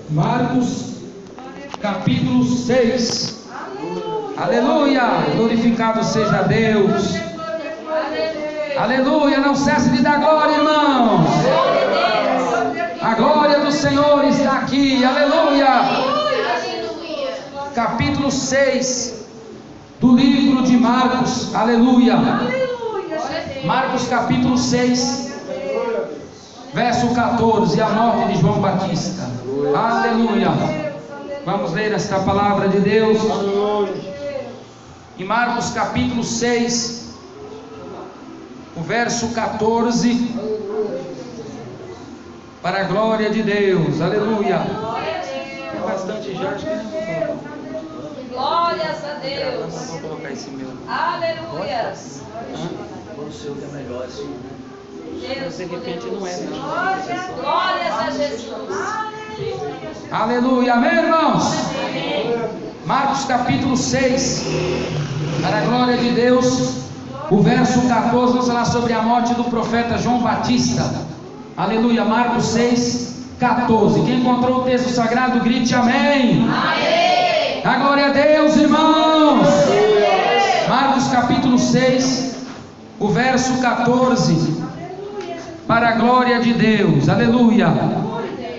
Marcos capítulo 6. Aleluia, glorificado seja Deus. Aleluia, não cesse de dar glória, irmãos. A glória do Senhor está aqui, aleluia. Capítulo 6 do livro de Marcos, aleluia. Marcos capítulo 6, verso 14, a morte de João Batista, aleluia. Vamos ler esta palavra de Deus. Em Marcos capítulo 6, o verso 14, para a glória de Deus, aleluia. Tem bastante já, acho que glórias a Deus. Vou colocar esse meu. Aleluias. O seu que é melhor assim. De repente não é, né? Glórias a Jesus. Aleluia, amém, irmãos? Marcos capítulo 6, para a glória de Deus, o verso 14, vamos falar sobre a morte do profeta João Batista. Aleluia, Marcos 6, 14. Quem encontrou o texto sagrado, grite amém. Amém. A glória a Deus, irmãos. Marcos capítulo 6, o verso 14, para a glória de Deus, aleluia.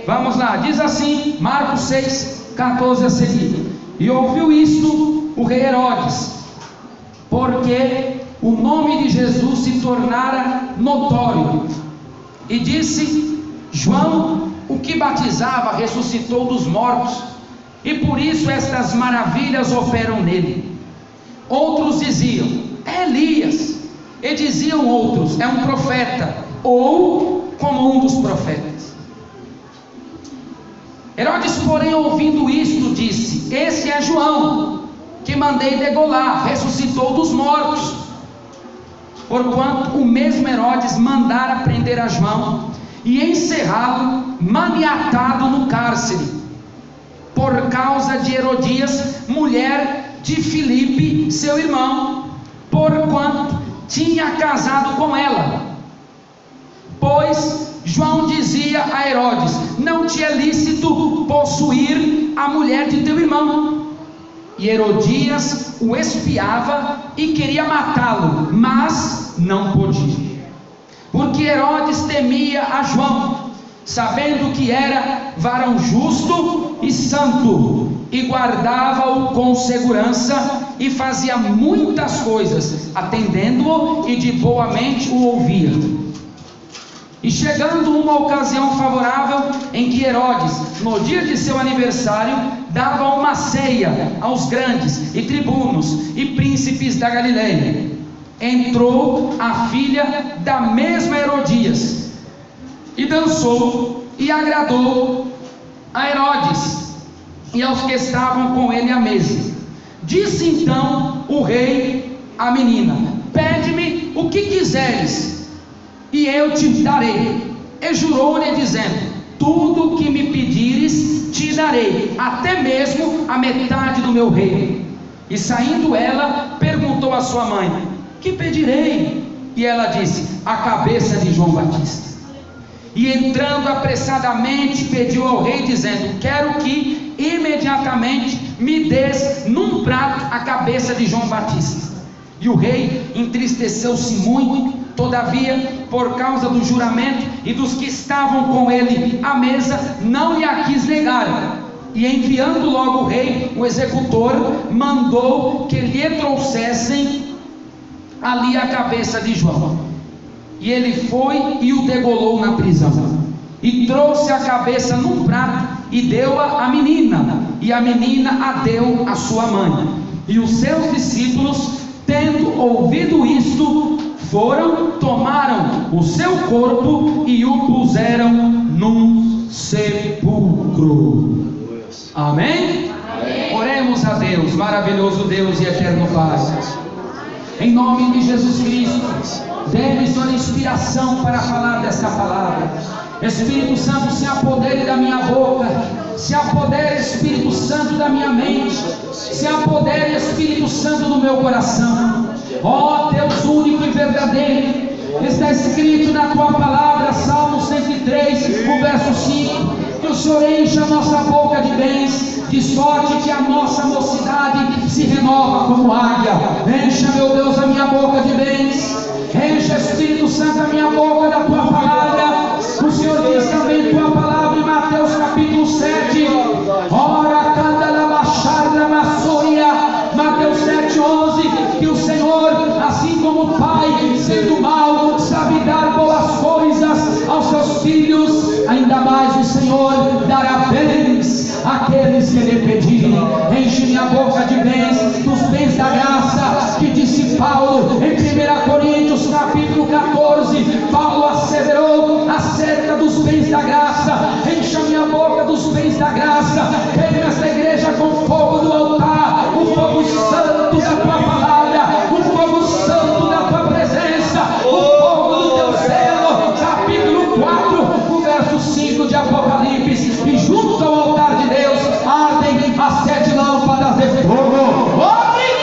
Vamos lá, diz assim, Marcos 6, 14 a seguir. E ouviu isto o rei Herodes, porque o nome de Jesus se tornara notório, e disse: João, o que batizava, ressuscitou dos mortos, e por isso estas maravilhas operam nele. Outros diziam: é Elias. E diziam outros: é um profeta, ou como um dos profetas. Herodes, porém, ouvindo isto, disse: esse é João, que mandei degolar, ressuscitou dos mortos. Porquanto o mesmo Herodes mandara prender a João e encerrá-lo maniatado no cárcere, por causa de Herodias, mulher de Filipe, seu irmão, porquanto tinha casado com ela. Pois João dizia a Herodes: não te é lícito possuir a mulher de teu irmão. E Herodias o espiava e queria matá-lo, mas não podia, porque Herodes temia a João, sabendo que era varão justo e santo, e guardava-o com segurança, e fazia muitas coisas, atendendo-o, e de boa mente o ouvia. E chegando uma ocasião favorável, em que Herodes, no dia de seu aniversário, dava uma ceia aos grandes e tribunos e príncipes da Galileia, entrou a filha da mesma Herodias, e dançou e agradou a Herodes e aos que estavam com ele à mesa. Disse então o rei à menina: pede-me o que quiseres, e eu te darei. E jurou-lhe dizendo: tudo o que me pedires te darei, até mesmo a metade do meu reino. E saindo ela, perguntou à sua mãe: que pedirei? E ela disse: a cabeça de João Batista. E entrando apressadamente, pediu ao rei, dizendo: quero que imediatamente me des num prato a cabeça de João Batista. E o rei entristeceu-se muito, todavia, por causa do juramento e dos que estavam com ele à mesa, não lhe a quis negar. E enviando logo o rei, o executor, mandou que lhe trouxessem ali a cabeça de João. E ele foi e o degolou na prisão, e trouxe a cabeça num prato, e deu-a à menina, e a menina a deu à sua mãe. E os seus discípulos, tendo ouvido isto, foram, tomaram o seu corpo e o puseram num sepulcro. Amém? Amém. Oremos a Deus, maravilhoso Deus e eterno Pai. Em nome de Jesus Cristo, dê-me sua inspiração para falar desta palavra. Espírito Santo, se apodere da minha boca, se apodere, Espírito Santo, da minha mente, se apodere, Espírito Santo, do meu coração. Ó Deus único e verdadeiro, está escrito na tua palavra, Salmo 103, o verso 5, que o Senhor encha nossa boca de bens, de sorte que a nossa mocidade se renova como águia. Encha, meu Deus, a minha boca de bens. Encha, Espírito Santo, a minha boca da tua palavra. O Senhor diz também tua palavra em Mateus capítulo 7. Ora, canta na baixada, maçoia. Mateus 7:11. Que o Senhor, assim como o Pai, sendo mau, sabe dar boas coisas aos seus filhos, ainda mais o Senhor dará bens àqueles que lhe pedirem. Enche minha boca de bens, dos bens da graça, que disse Paulo em 1 Coríntios capítulo 14. Paulo asseverou acerca dos bens da graça. Encha minha boca dos bens da graça. Queime esta igreja com fogo do altar, o fogo santo da tua palavra, o fogo santo da tua presença, o fogo do teu zelo. Capítulo 4, o verso 5 de Apocalipse. E junto ao altar de Deus ardem as 7 lâmpadas de fogo. Oh,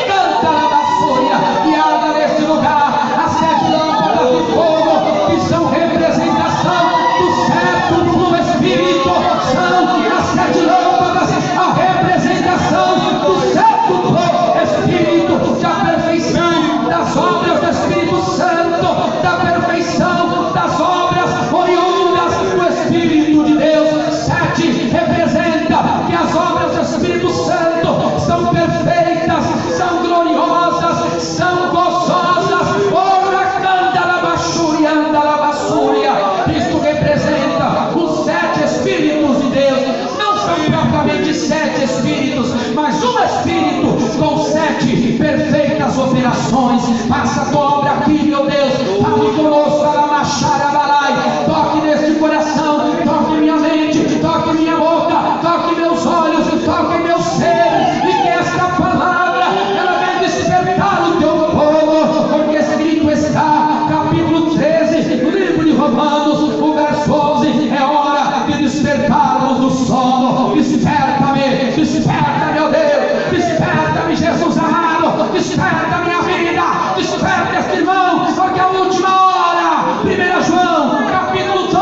canta na vassoura, e arda neste lugar as 7 lâmpadas de fogo, que são representação do século do Espírito. São as 7 lâmpadas, a representação do século do Espírito, da perfeição das obras do Espírito Santo, da perfeição das obras oriundas do Espírito de Deus. 7 representa que as obras do Espírito Santo são perfeitas, são gloriosas, são gozosas. Ora, canta na baixúria, anda na baixúria. Isto representa os 7 Espíritos de Deus. Não são propriamente 7 Espíritos, mas um Espírito com 7 perfeitas operações. Faça a tua obra aqui, meu Deus. Fale conosco, Alamacharabalai. Toque neste coração, toque minha mente, toque minha boca, toque meus olhos, toque meu ser. E que esta palavra, ela venha despertar o teu povo, porque escrito está, capítulo 13, do livro de Romanos, o verso 11. É hora de despertarmos do sono. Desperta-me, desperta, meu Deus. Desperta-me, Jesus amado. Desperta minha vida, desperta este irmão, porque é a última hora. 1 João capítulo 2,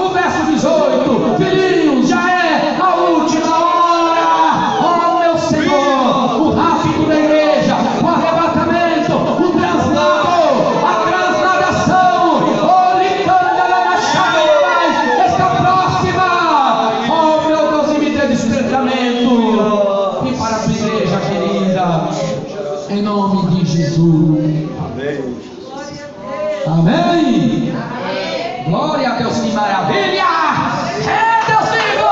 o verso 18. Filhinhos, já é a última hora. Oh, meu Senhor, o rápido da igreja, o arrebatamento, o translado, a transladação, oh, licanda na machada, está próxima. Oh, meu Deus, e me dê despertamento. E para a tua igreja querida, em nome de Jesus. Amém. Glória a Deus, que maravilha. É Deus vivo.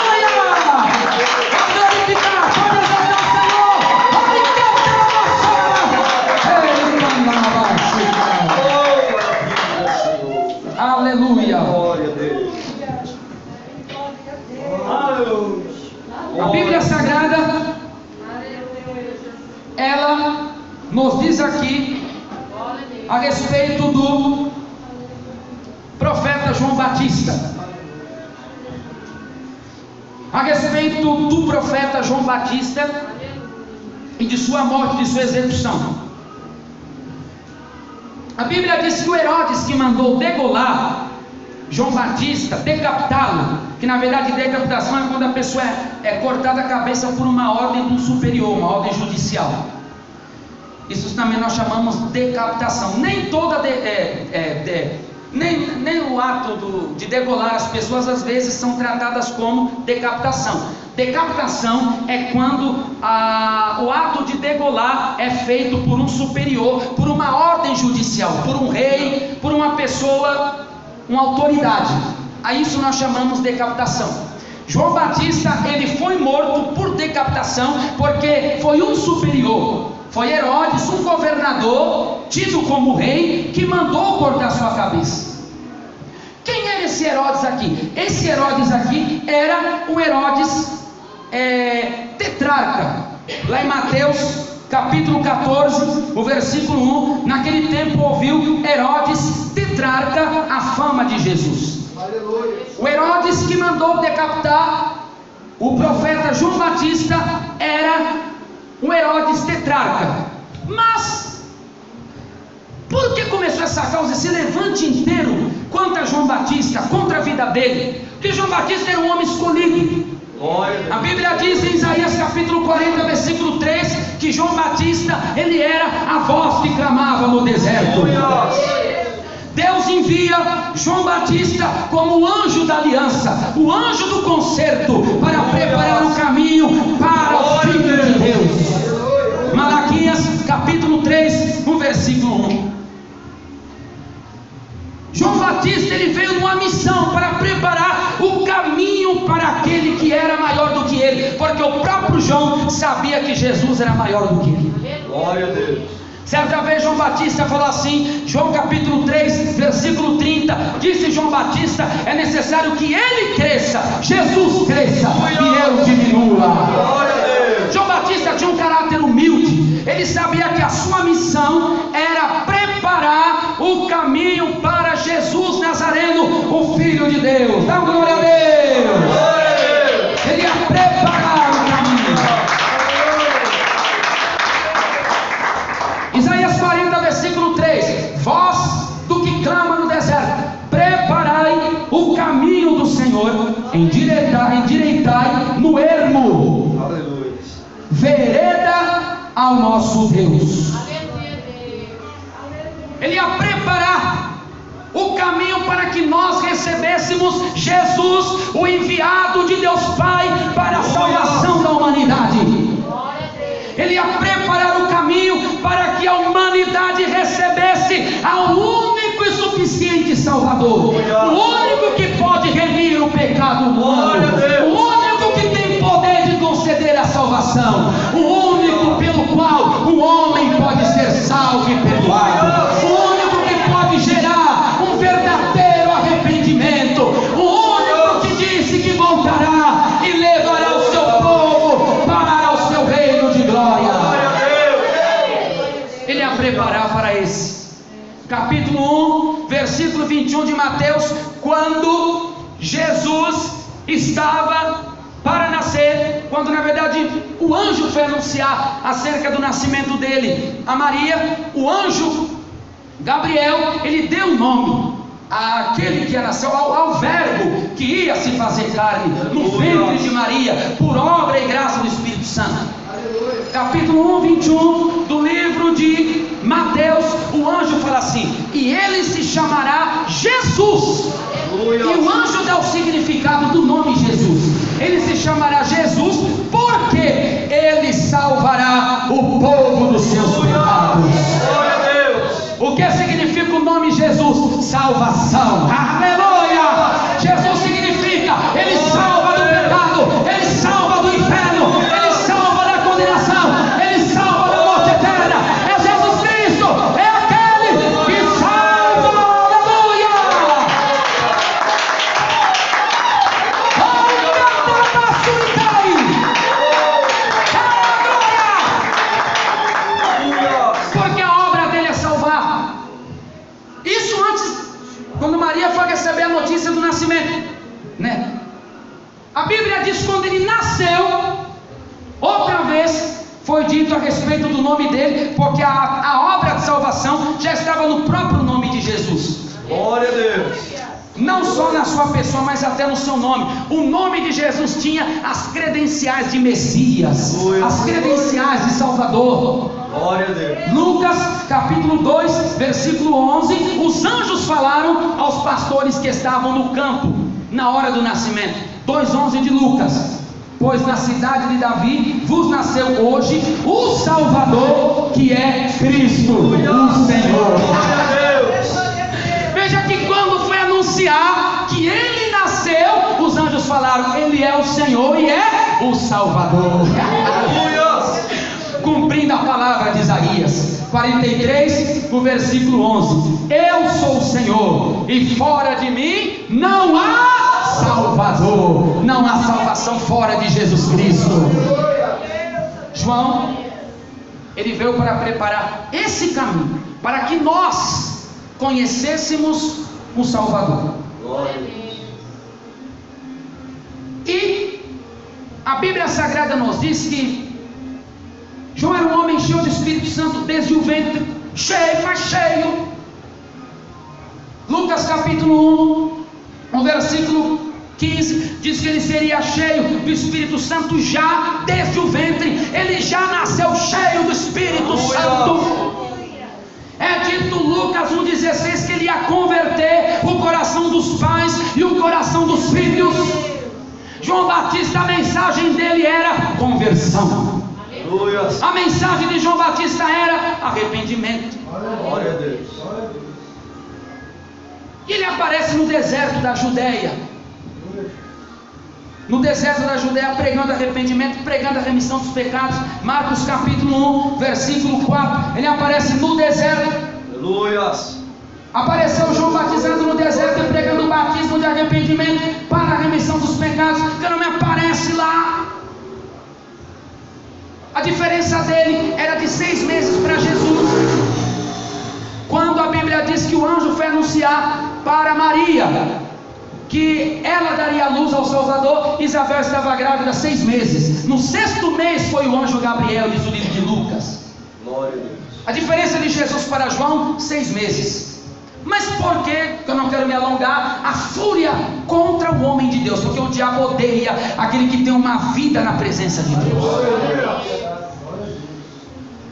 Aleluia. Vamos glorificar, vamos exaltar o Senhor. Aleluia. Glória a Deus. A Bíblia Sagrada, ela nos diz aqui a respeito do profeta João Batista. A respeito do profeta João Batista e de sua morte, de sua execução. A Bíblia diz que o Herodes, que mandou degolar João Batista, decapitá-lo, que na verdade decapitação é quando a pessoa é cortada a cabeça por uma ordem do superior, uma ordem judicial. Isso também nós chamamos de decapitação. Nem toda nem o ato de degolar as pessoas às vezes são tratadas como decapitação. Decapitação é quando o ato de degolar é feito por um superior, por uma ordem judicial, por um rei, por uma pessoa, uma autoridade. A isso nós chamamos de decapitação. João Batista, ele foi morto por decapitação, porque foi um superior. Foi Herodes, um governador, tido como rei, que mandou cortar sua cabeça. Quem era esse Herodes aqui? Esse Herodes aqui era o Herodes tetrarca. Lá em Mateus capítulo 14, o versículo 1. Naquele tempo ouviu Herodes tetrarca a fama de Jesus. Aleluia. O Herodes que mandou decapitar o profeta João Batista era o Herodes tetrarca. Mas por que começou essa causa, esse levante inteiro contra João Batista, contra a vida dele, porque João Batista era um homem escolhido. A Bíblia diz em Isaías capítulo 40, versículo 3, que João Batista, ele era a voz que clamava no deserto. Deus envia João Batista como o anjo da aliança, o anjo do concerto, para preparar o caminho para o Filho de Deus. Malaquias capítulo 3, no versículo 1. João Batista, ele veio numa missão para preparar o caminho para aquele que era maior do que ele, porque o próprio João sabia que Jesus era maior do que ele. Glória a Deus. Certa vez João Batista falou assim, João capítulo 3, versículo 30, disse João Batista, é necessário que ele cresça, Jesus cresça e eu diminua. João Batista tinha um caráter humilde, ele sabia que a sua missão era preparar o caminho para Jesus Nazareno, o Filho de Deus. Dá glória a Deus! Ele ia preparar o caminho. Isaías 40, versículo 3, voz do que clama no deserto, preparai o caminho do Senhor, endireitai no ermo, Aleluia. vereda ao nosso Deus. Ele ia preparar o caminho para que nós recebêssemos Jesus, o enviado de Deus Pai para a salvação da humanidade. Ele ia preparar o caminho para que a humanidade recebesse ao único e suficiente Salvador, o único que pode remir o pecado humano, o único que tem poder de conceder a salvação, o único pelo qual o homem pode ser salvo e perdoado, o único que pode gerar um verdadeiro arrependimento, o único que disse que voltará e levará o seu povo para o seu reino de glória. Ele ia preparar para esse. Capítulo 1, versículo 21 de Mateus, quando Jesus estava para nascer, quando na verdade o anjo foi anunciar acerca do nascimento dele a Maria, o anjo Gabriel, ele deu o nome àquele que ia nascer, ao verbo que ia se fazer carne no ventre de Maria, por obra e graça do Espírito Santo. Capítulo 1, 21 do livro de Mateus, o anjo fala assim, e ele se chamará Jesus. E o anjo dá o significado do nome Jesus. Ele se chamará Jesus porque ele salvará o povo dos seus pecados. O que significa o nome Jesus? Salvação. Aleluia! Jesus significa, ele salva do pecado, ele salva do inferno, ele salva da condenação, ele salva da morte eterna. É Jesus Cristo, é aquele que salva. Aleluia! Porque a obra dele é salvar. Isso antes, quando Maria foi receber a notícia do nascimento, né? A Bíblia diz quando ele nasceu, outra vez foi dito a respeito do nome dele, porque a obra de salvação já estava no próprio nome de Jesus. Glória a Deus. Não só na sua pessoa, mas até no seu nome. O nome de Jesus tinha as credenciais de Messias, as credenciais de Salvador. Glória a Deus. Lucas capítulo 2, versículo 11, os anjos falaram aos pastores que estavam no campo na hora do nascimento. 2:11 de Lucas, pois na cidade de Davi vos nasceu hoje o Salvador, que é Cristo, o Senhor. Veja que quando foi anunciar que ele nasceu, os anjos falaram, ele é o Senhor e é o Salvador. Cumprindo a palavra de Isaías 43, no versículo 11, eu sou o Senhor e fora de mim não há Salvador, não há salvação fora de Jesus Cristo. João, ele veio para preparar esse caminho, para que nós conhecêssemos o Salvador. E a Bíblia Sagrada nos diz que João era um homem cheio do Espírito Santo desde o ventre, cheio, mas cheio. Lucas Lucas capítulo 1, no versículo 15, diz que ele seria cheio do Espírito Santo já desde o ventre. Ele já nasceu cheio do Espírito Santo. É dito Lucas 1,16 que ele ia converter o coração dos pais e o coração dos filhos. João Batista, a mensagem dele era conversão. A mensagem de João Batista era arrependimento. Glória a Deus. E ele aparece no deserto da Judéia. No deserto da Judéia, pregando arrependimento, pregando a remissão dos pecados. Marcos capítulo 1, versículo 4. Ele aparece no deserto. Aleluia. Apareceu João batizando no deserto e pregando o batismo de arrependimento para a remissão dos pecados. Que não me aparece lá. A diferença dele era de 6 meses para Jesus. Quando a Bíblia diz que o anjo foi anunciar para Maria que ela daria luz ao Salvador, Isabel estava grávida 6 meses. No 6º mês foi o anjo Gabriel, diz o livro de Lucas. Glória a Deus. A diferença de Jesus para João, 6 meses. Mas por que eu não quero me alongar? A fúria contra o homem de Deus, porque o diabo odeia aquele que tem uma vida na presença de Deus.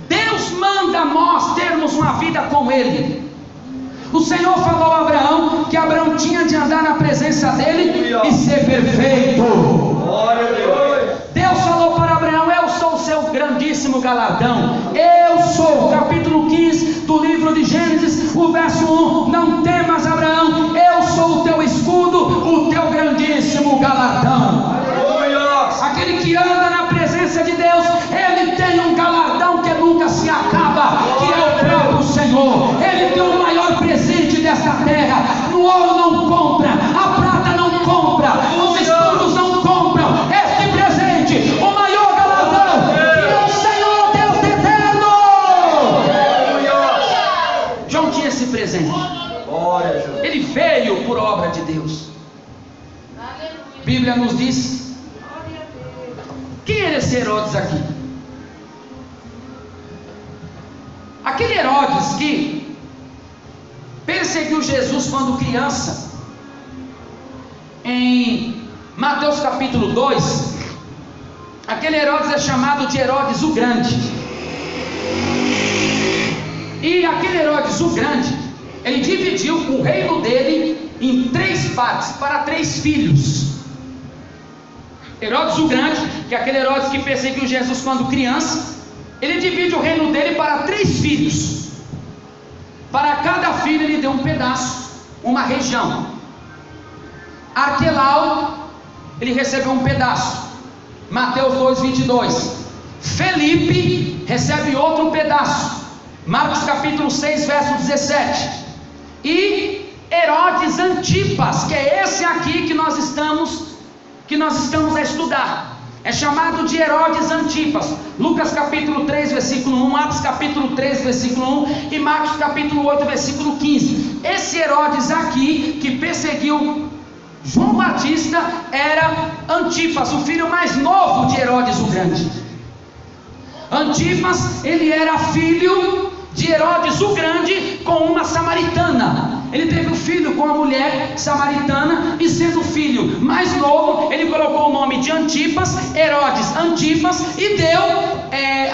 Deus manda nós termos uma vida com Ele. O Senhor falou a Abraão que Abraão tinha de andar na presença dele e ser perfeito. Glória a Deus. Deus falou para Abraão: eu sou o seu grandíssimo galardão. Eu sou, capítulo 15 do livro de Gênesis, o verso 1. Não temas, Abraão, eu sou o teu escudo, o teu grandíssimo galardão. Aquele que anda na presença de Deus, ele tem um galardão que nunca se acaba, que é o próprio Senhor. Ele tem o maior presente desta terra. No ouro não compra, a prata não compra, os escudos não compram este presente, o maior galardão, que é o Senhor Deus eterno. João tinha esse presente. Ele veio por obra de Deus. A Bíblia nos diz. Quem era esse Herodes aqui? Aquele Herodes que perseguiu Jesus quando criança. Em Mateus capítulo 2, aquele Herodes é chamado de Herodes o Grande. E aquele Herodes o Grande, ele dividiu o reino dele em 3 partes, para 3 filhos. Herodes o Grande, que é aquele Herodes que perseguiu Jesus quando criança, ele divide o reino dele para 3 filhos. Para cada filho ele deu um pedaço, uma região. Arquelau, ele recebeu um pedaço. Mateus 2:22. Felipe recebe outro pedaço. Marcos capítulo 6, verso 17. E Herodes Antipas, que é esse aqui que nós estamos a estudar, é chamado de Herodes Antipas. Lucas capítulo 3, versículo 1, Atos capítulo 3, versículo 1 e Marcos capítulo 8, versículo 15. Esse Herodes aqui, que perseguiu João Batista, era Antipas, o filho mais novo de Herodes o Grande. Antipas, ele era filho de Herodes o Grande com uma samaritana. Ele teve um filho com uma mulher samaritana, e sendo filho mais novo, ele colocou o nome de Antipas, Herodes Antipas, e deu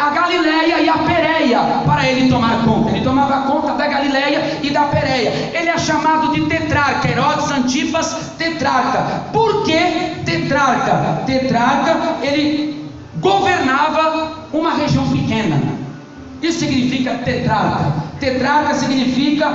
a Galileia e a Pérea para ele tomar conta. Ele tomava conta da Galileia e da Pérea. Ele é chamado de tetrarca, Herodes Antipas, tetrarca. Por que tetrarca? Tetrarca, ele governava uma região pequena. Isso significa tetrarca. Tetrarca significa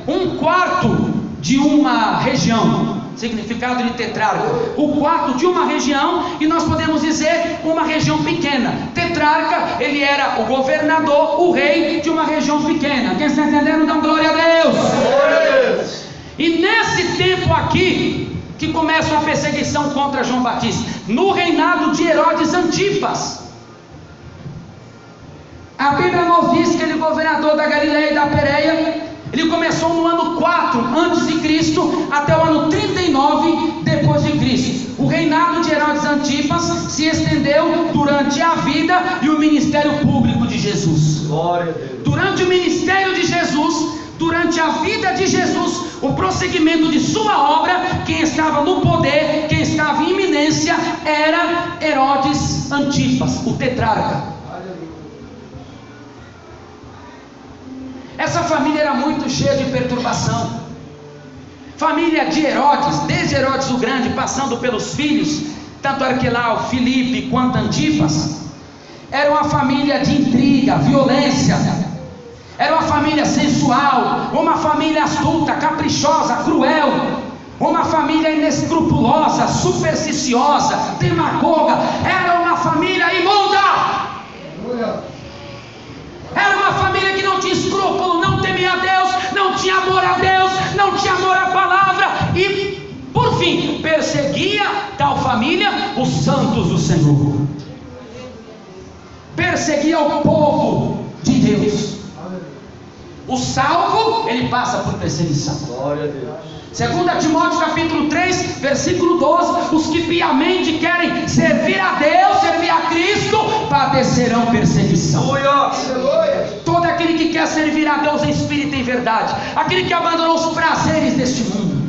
1/4 de uma região. Significado de tetrarca: 1/4 de uma região, e nós podemos dizer uma região pequena. Tetrarca, ele era o governador, o rei de uma região pequena. Quem está entendendo, dá glória a Deus. E nesse tempo aqui que começa a perseguição contra João Batista, no reinado de Herodes Antipas. A Bíblia nos diz que ele é governador da Galileia e da Pérea. Ele começou no ano 4 antes de Cristo até o ano 39 depois de Cristo. O reinado de Herodes Antipas se estendeu durante a vida e o ministério público de Jesus. Glória a Deus. Durante o ministério de Jesus, durante a vida de Jesus, o prosseguimento de sua obra, quem estava no poder, quem estava em iminência, era Herodes Antipas, o tetrarca. Essa família era muito cheia de perturbação. Família de Herodes, desde Herodes o Grande, passando pelos filhos, tanto Arquelau, Filipe quanto Antipas, era uma família de intriga, violência, era uma família sensual, uma família astuta, caprichosa, cruel, uma família inescrupulosa, supersticiosa, demagoga, era uma família imunda, era uma família que não tinha escrúpulo, não temia a Deus, não tinha amor a Deus, não tinha amor à palavra e, por fim, perseguia tal família os santos do Senhor, perseguia o povo de Deus. O salvo, ele passa por perseguição. Glória a Deus. 2 Timóteo capítulo 3, versículo 12: os que piamente querem servir a Deus, servir a Cristo, padecerão perseguição. Todo aquele que quer servir a Deus em espírito e em verdade, aquele que abandonou os prazeres deste mundo,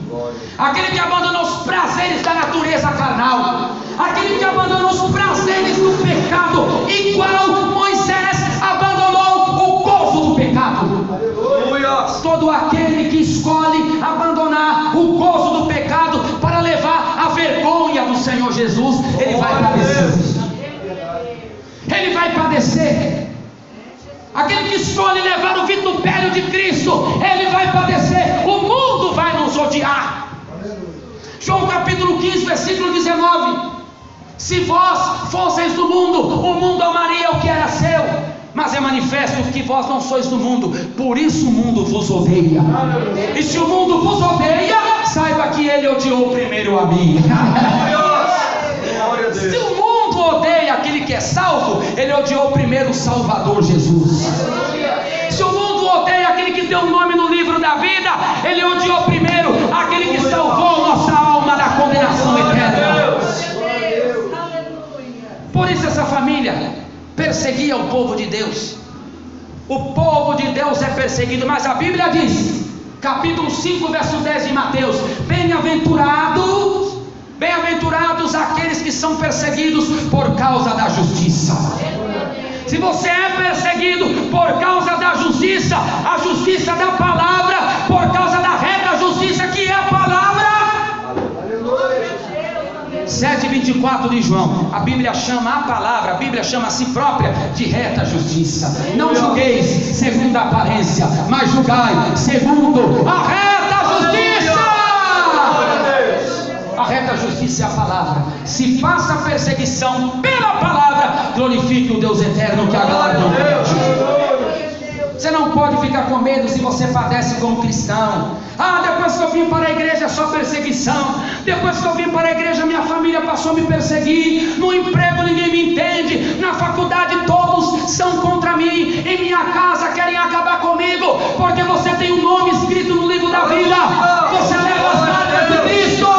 aquele que abandonou os prazeres da natureza carnal, aquele que abandonou os prazeres do pecado, igual Moisés abandonou o gozo do pecado. Todo aquele que escolhe abandonar o gozo do pecado para levar a vergonha do Senhor Jesus, ele vai padecer. Ele vai padecer. Aquele que escolhe levar o vitupério de Cristo, ele vai padecer. O mundo vai nos odiar. João capítulo 15, versículo 19: se vós fosseis do mundo, o mundo amaria o que era seu, mas é manifesto que vós não sois do mundo, por isso o mundo vos odeia. E se o mundo vos odeia, saiba que ele odiou primeiro a mim. Se o mundo odeia aquele que é salvo, ele odiou primeiro o Salvador Jesus. Se o mundo odeia aquele que tem um nome no livro da vida, ele odiou primeiro aquele que salvou nossa alma da condenação eterna. Por isso essa família perseguia o povo de Deus. O povo de Deus é perseguido, mas a Bíblia diz, capítulo 5, verso 10 de Mateus: bem-aventurados aqueles que são perseguidos por causa da justiça. Se você é perseguido por causa da justiça, a justiça da palavra, por causa da reta justiça que é a palavra. 7,24 de João, a Bíblia chama a palavra, a Bíblia chama a si própria de reta justiça. Não julgueis segundo a aparência, mas julgai segundo a reta justiça. A reta justiça é a palavra. Se faça perseguição pela palavra, glorifique o Deus eterno que a galardão. Você não pode ficar com medo se você padece como cristão. Depois que eu vim para a igreja é só perseguição. Depois que eu vim para a igreja minha família passou a me perseguir. No emprego ninguém me entende. Na faculdade todos são contra mim. Em minha casa querem acabar comigo. Porque você tem um nome escrito no livro da vida. Você leva as marcas de Cristo.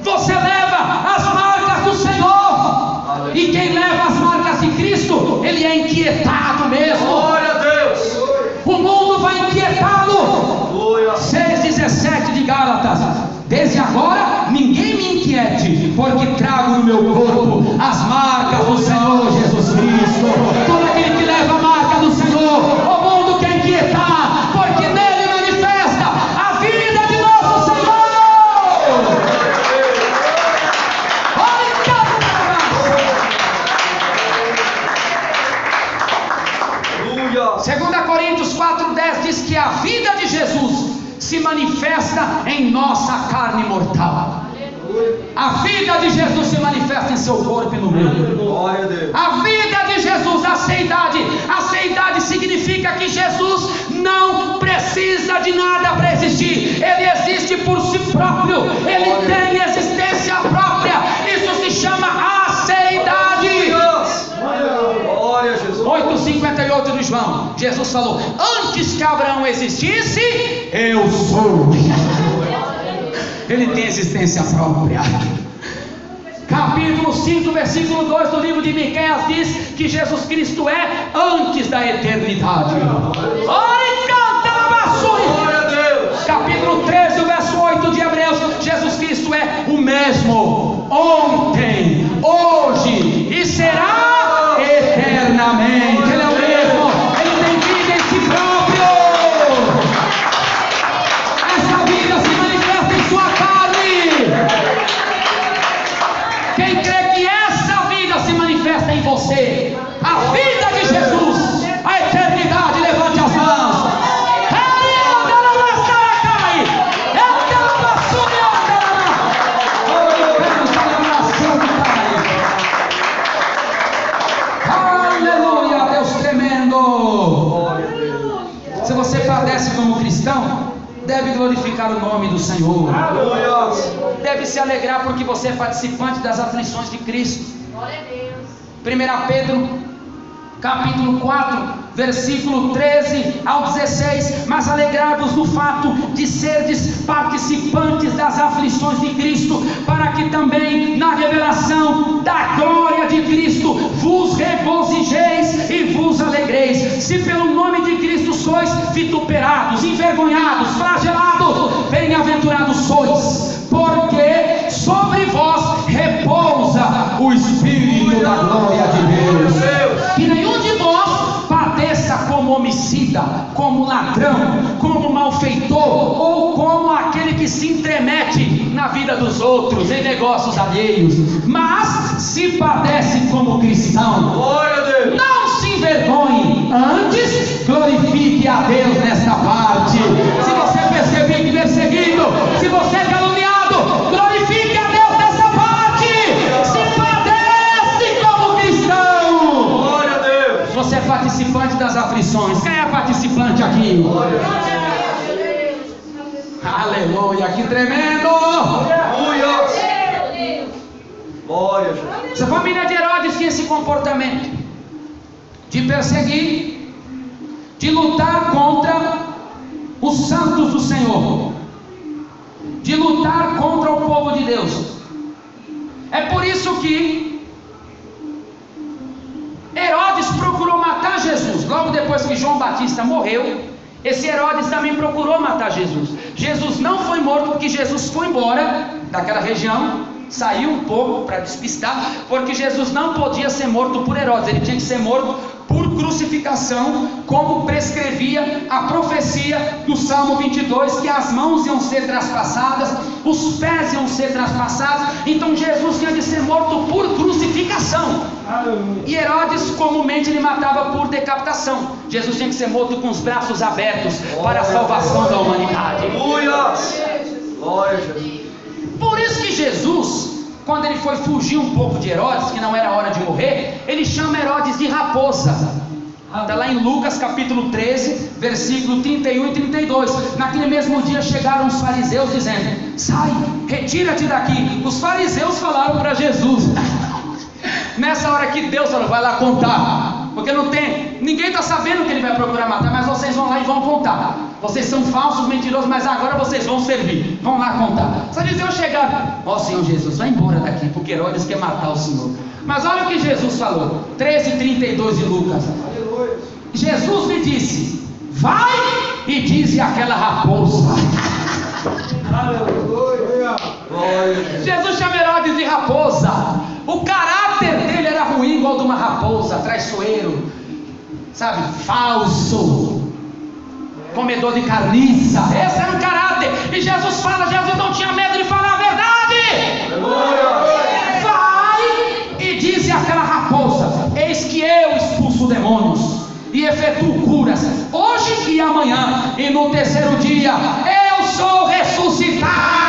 Você leva as marcas do Senhor. E quem leva as marcas de Cristo, ele é inquietado mesmo. Glória a Deus. O mundo vai inquietá-lo. 6,17 de Gálatas: desde agora ninguém me inquiete, porque trago no meu corpo as marcas do Senhor Jesus Cristo. Todo aquele que leva a marca do Senhor, o mundo quer inquietar, porque nele manifesta a vida de nosso Senhor. Segunda Coríntios 4,10 diz que a vida de Jesus se manifesta em nossa carne mortal. A vida de Jesus se manifesta em seu corpo e no meu. A vida de Jesus, a seidade significa que Jesus não precisa de nada para existir. Ele existe por si próprio. Ele tem existência própria. Isso se chama aceidade. 8,58 de João, Jesus falou: antes que Abraão existisse, eu sou. Ele tem existência própria. Capítulo 5, versículo 2 do livro de Miqueias diz que Jesus Cristo é antes da eternidade. Olha, Capítulo 13, o verso 8 de Hebreus. Jesus Cristo é o mesmo ontem, hoje e será eternamente. Ele é o mesmo, ele tem vida em si próprio. Essa vida se manifesta em sua carne. Quem crê que essa vida se manifesta em você, a vida de Jesus, a eternidade, levante as mãos. Aleluia, Deus tremendo. Se você padece como cristão, deve glorificar o nome do Senhor. Deve se alegrar porque você é participante das aflições de Cristo. 1 Pedro capítulo 4, versículo 13 ao 16. Mas alegrai-vos no fato de serdes participantes das aflições de Cristo, para que também na revelação da glória de Cristo vos regozijeis e vos alegreis. Se pelo nome de Cristo sois vituperados, envergonhados, flagelados, bem-aventurados sois, porque sobre vós repousa o Espírito da glória de Deus. Que nenhum de vós padeça como homicida, como ladrão, como malfeitor, ou como aquele que se intromete na vida dos outros, em negócios alheios. Mas se padece como cristão, não se envergonhe, antes glorifique a Deus nesta parte. Se você é perseguido, se você é caluniado, glorifique a Deus nessa parte. Se padece como cristão. Glória a Deus. Você é participante das aflições. Quem é participante aqui? Glória a Deus. Aleluia, que tremendo. Aleluia. Glória a Jesus. Essa família de Herodes tinha esse comportamento de perseguir, de lutar contra os santos do Senhor, de lutar contra o povo de Deus. É por isso que Herodes procurou matar Jesus. Logo depois que João Batista morreu, esse Herodes também procurou matar Jesus. Jesus não foi morto porque Jesus foi embora daquela região, saiu um pouco para despistar, porque Jesus não podia ser morto por Herodes, ele tinha que ser morto por crucificação, como prescrevia a profecia do Salmo 22, que as mãos iam ser traspassadas, os pés iam ser traspassados. Então Jesus tinha de ser morto por crucificação. E Herodes comumente ele matava por decapitação. Jesus tinha que ser morto com os braços abertos para a salvação da humanidade. Aleluia. Glória a Jesus. Por isso que Jesus, quando ele foi fugir um pouco de Herodes, que não era hora de morrer, ele chama Herodes de raposa. Está lá em Lucas capítulo 13, versículo 31 e 32. Naquele mesmo dia chegaram os fariseus dizendo: sai, retira-te daqui. Os fariseus falaram para Jesus. Nessa hora que Deus falou: vai lá contar, porque não tem, ninguém está sabendo que ele vai procurar matar, mas vocês vão lá e vão contar. Vocês são falsos, mentirosos, mas agora vocês vão servir. Vão lá contar. Os fariseus chegaram: ó Senhor Jesus, vai embora daqui, porque Herodes quer matar o Senhor. Mas olha o que Jesus falou, 13:32 de Lucas. Jesus lhe disse: vai e dize àquela raposa. Aleluia. Jesus chama Herodes de raposa. O caráter dele era ruim, igual de uma raposa, traiçoeiro, sabe, falso, comedor de carniça. Esse era o caráter. E Jesus fala, Jesus não tinha medo de falar a verdade. Aleluia. Vai e diz àquela raposa: eis que eu expulso demônios e efetuo curas, hoje e amanhã, e no terceiro dia eu sou ressuscitado.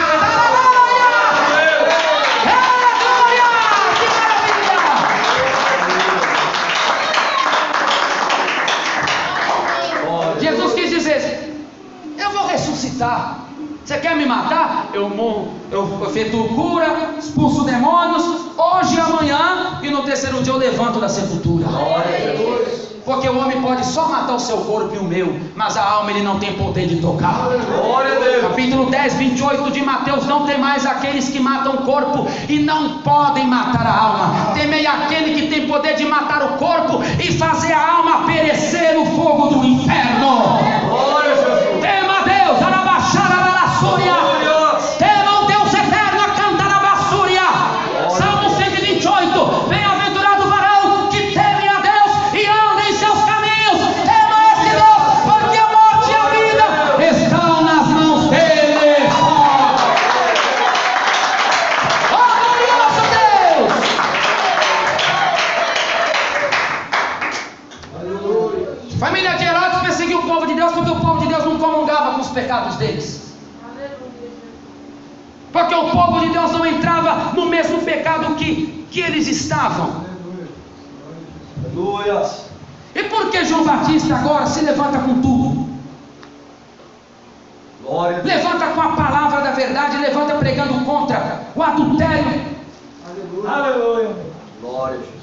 Jesus quis dizer: eu vou ressuscitar. Você quer me matar? Eu morro, eu efetuo cura, expulso demônios, hoje e amanhã, e no terceiro dia eu levanto da sepultura. Porque o homem pode só matar o seu corpo e o meu, mas a alma ele não tem poder de tocar. Capítulo 10, 28 de Mateus: não tem mais aqueles que matam o corpo e não podem matar a alma. Temei aquele que tem poder de matar o corpo e fazer a alma perecer no fogo do inferno. Tema a Deus, arabaxara. Porque o povo de Deus não entrava no mesmo pecado que eles estavam. Aleluia. E por que João Batista agora se levanta com tudo? Glória a Deus. Levanta com a palavra da verdade, levanta pregando contra o adultério. Aleluia. Glória a Jesus.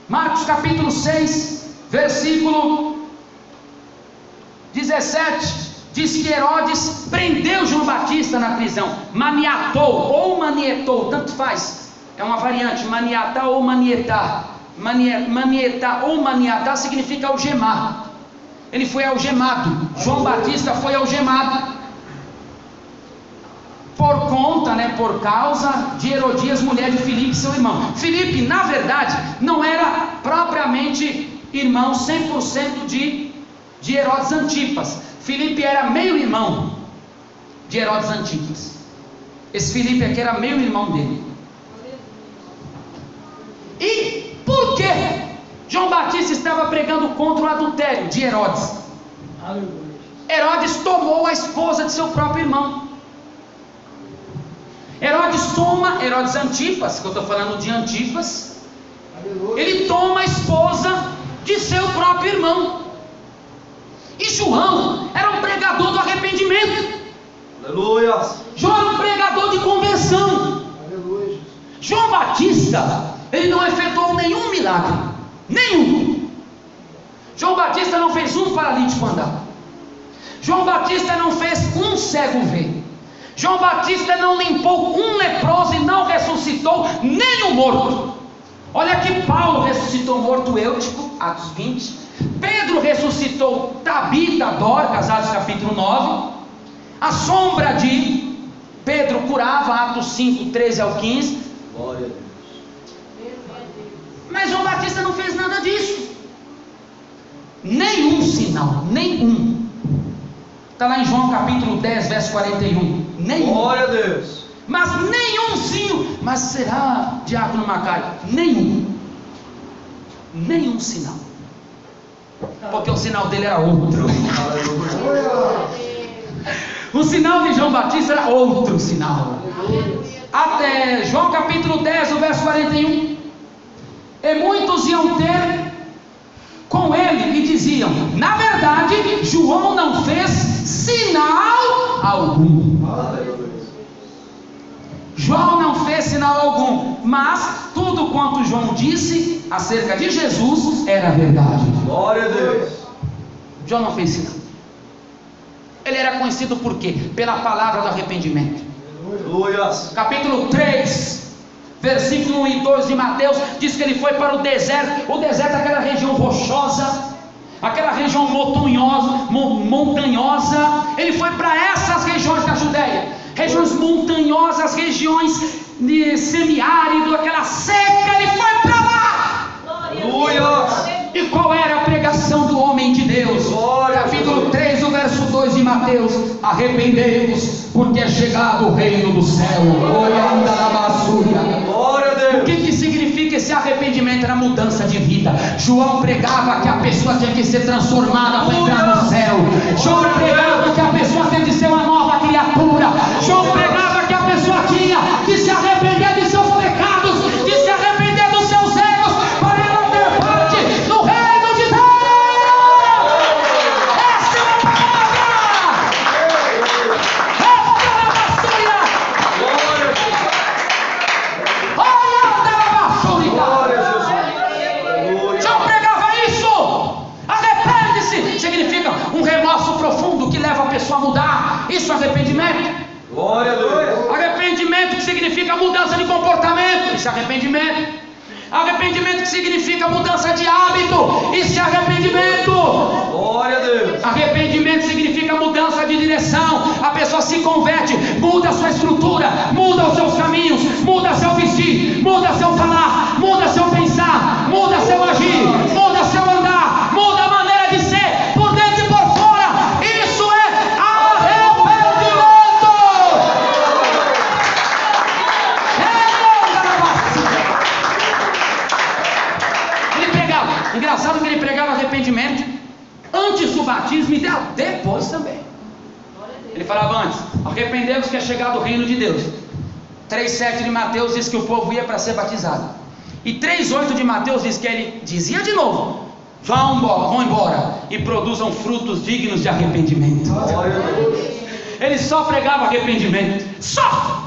Marcos capítulo 6, versículo 17, diz que Herodes prendeu João Batista na prisão, maniatou ou manietou, tanto faz, é uma variante, maniatar ou manietar. Manietar ou maniatar significa algemar. Ele foi algemado. João Batista foi algemado por conta, por causa de Herodias, mulher de Filipe, seu irmão. Filipe, na verdade, não era propriamente irmão 100% de Herodes Antipas. Filipe era meio irmão de Herodes Antipas. Esse Filipe aqui era meio irmão dele. E por que João Batista estava pregando contra o adultério de Herodes? Herodes tomou a esposa de seu próprio irmão. Herodes Antipas, que eu estou falando de Antipas, ele toma a esposa de seu próprio irmão. E João era um pregador do arrependimento. Aleluia. João era um pregador de conversão. Aleluia. João Batista, ele não efetuou nenhum milagre, nenhum. João Batista não fez um paralítico andar. João Batista não fez um cego ver. João Batista não limpou um leproso e não ressuscitou nenhum morto. Olha que Paulo ressuscitou morto Eutico, Atos 20. Pedro ressuscitou Tabita, Dorcas, Atos capítulo 9. A sombra de Pedro curava, Atos 5, 13 ao 15. Glória a Deus. Mas João Batista não fez nada disso. Nenhum sinal, nenhum. Está lá em João capítulo 10, verso 41. Nenhum. Glória a Deus. Mas nenhum sim. Mas será, diácono Macai? Nenhum. Nenhum sinal. Porque o sinal dele era outro. Aleluia. O sinal de João Batista era outro sinal. Até João capítulo 10, o verso 41. E muitos iam ter com ele e diziam: na verdade, João não fez sinal algum. João não fez sinal algum, mas tudo quanto João disse acerca de Jesus era verdade. Glória a Deus. João não fez sinal. Ele era conhecido por quê? Pela palavra do arrependimento. Aleluia. Capítulo 3, versículo 1 e 2 de Mateus, diz que ele foi para o deserto. O deserto é aquela região rochosa, aquela região montanhosa. Ele foi para essas regiões da Judéia, regiões montanhosas, regiões de semiárido, aquela seca. Ele foi para lá. Aleluia. E qual era a pregação do homem de Deus? Glória. Capítulo 3, o verso 2 de Mateus: arrependei-vos, porque é chegado o reino do céu. Glória a Deus. O que significa esse arrependimento? Era mudança de vida. João pregava que a pessoa tinha que ser transformada para entrar no céu. João pregava que a pessoa tinha que ser uma nova criatura. João pregava que a pessoa tinha que se arrepender de seus pecados, de se arrepender dos seus erros, para ela ter parte no reino de Deus. Essa é a palavra. Glória a Jesus. Aleluia. João pregava isso. Arrepende-se significa um remorso profundo que leva a pessoa a mudar. Isso é arrependimento. Glória a Deus. Arrependimento que significa mudança de comportamento. Isso é arrependimento. Arrependimento que significa mudança de hábito. Isso é arrependimento. Glória a Deus. Arrependimento significa mudança de direção. A pessoa se converte, muda a sua estrutura, muda os seus caminhos, muda seu vestir, muda seu falar, muda seu pensar, muda seu agir, muda seu andar, muda a maneira de ser, por dentro e por fora. Isso é arrependimento. Ele pregava, engraçado que ele pregava arrependimento antes do batismo e depois também. Ele falava antes: arrependei-vos que é chegado o reino de Deus. 3,7 de Mateus diz que o povo ia para ser batizado. E 3,8 de Mateus diz que ele dizia de novo: vão embora e produzam frutos dignos de arrependimento. Ele só pregava arrependimento. Só!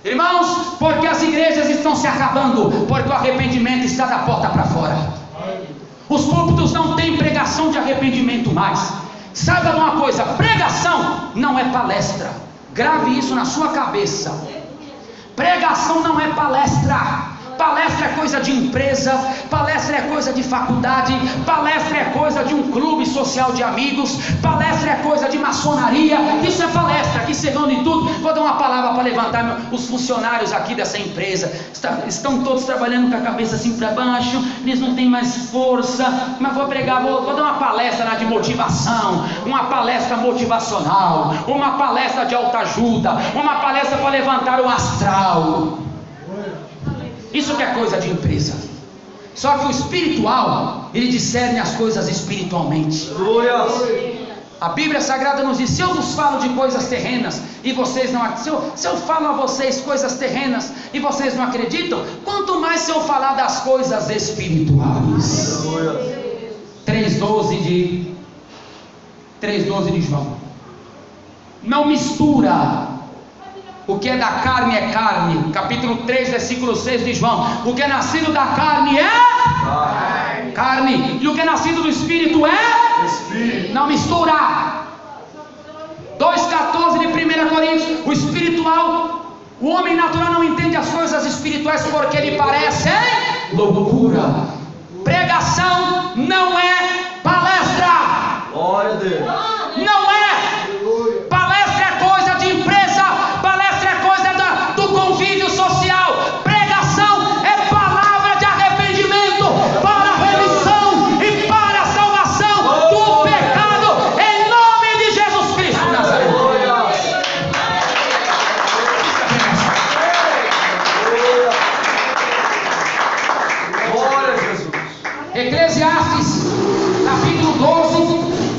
Irmãos, porque as igrejas estão se acabando, porque o arrependimento está da porta para fora. Os púlpitos não têm pregação de arrependimento mais. Saiba de uma coisa: pregação não é palestra. Grave isso na sua cabeça. Pregação não é palestra. Palestra é coisa de empresa, palestra é coisa de faculdade, palestra é coisa de um clube social de amigos, palestra é coisa de maçonaria. Isso é palestra. Aqui chegando em tudo, vou dar uma palavra para levantar os funcionários aqui dessa empresa. Estão todos trabalhando com a cabeça assim para baixo, eles não têm mais força, mas vou pregar, vou dar uma palestra de motivação, uma palestra motivacional, uma palestra de autoajuda, uma palestra para levantar o astral. Isso que é coisa de empresa. Só que o espiritual, ele discerne as coisas espiritualmente. A Bíblia Sagrada nos diz: se eu vos falo de coisas terrenas e vocês não, se eu falo a vocês coisas terrenas e vocês não acreditam, quanto mais se eu falar das coisas espirituais. 3,12 de João. Não mistura. O que é da carne é carne. Capítulo 3, versículo 6 de João. O que é nascido da carne é carne. E o que é nascido do Espírito é Espírito. Não mistura. 2,14 de 1 Coríntios. O espiritual, o homem natural não entende as coisas espirituais porque lhe parecem loucura. Pregação não é palestra. Glória a Deus. Não é. Palestra é coisa de empresa. Convívio social. Pregação é palavra de arrependimento para a remissão e para a salvação do pecado, em nome de Jesus Cristo de Nazaré. Glória a Jesus. Eclesiastes capítulo 12,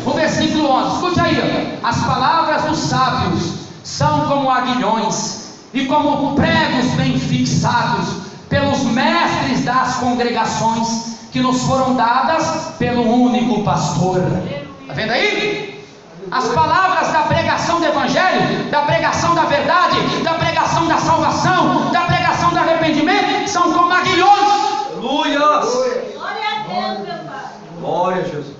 o versículo 11. Escute aí: as palavras dos sábios são como aguilhões e como pregos bem fixados pelos mestres das congregações, que nos foram dadas pelo único pastor. Está vendo aí? As palavras da pregação do Evangelho, da pregação da verdade, da pregação da salvação, da pregação do arrependimento, são como aguilhões. Aleluia! Glória a Deus, meu Pai. Glória a Jesus.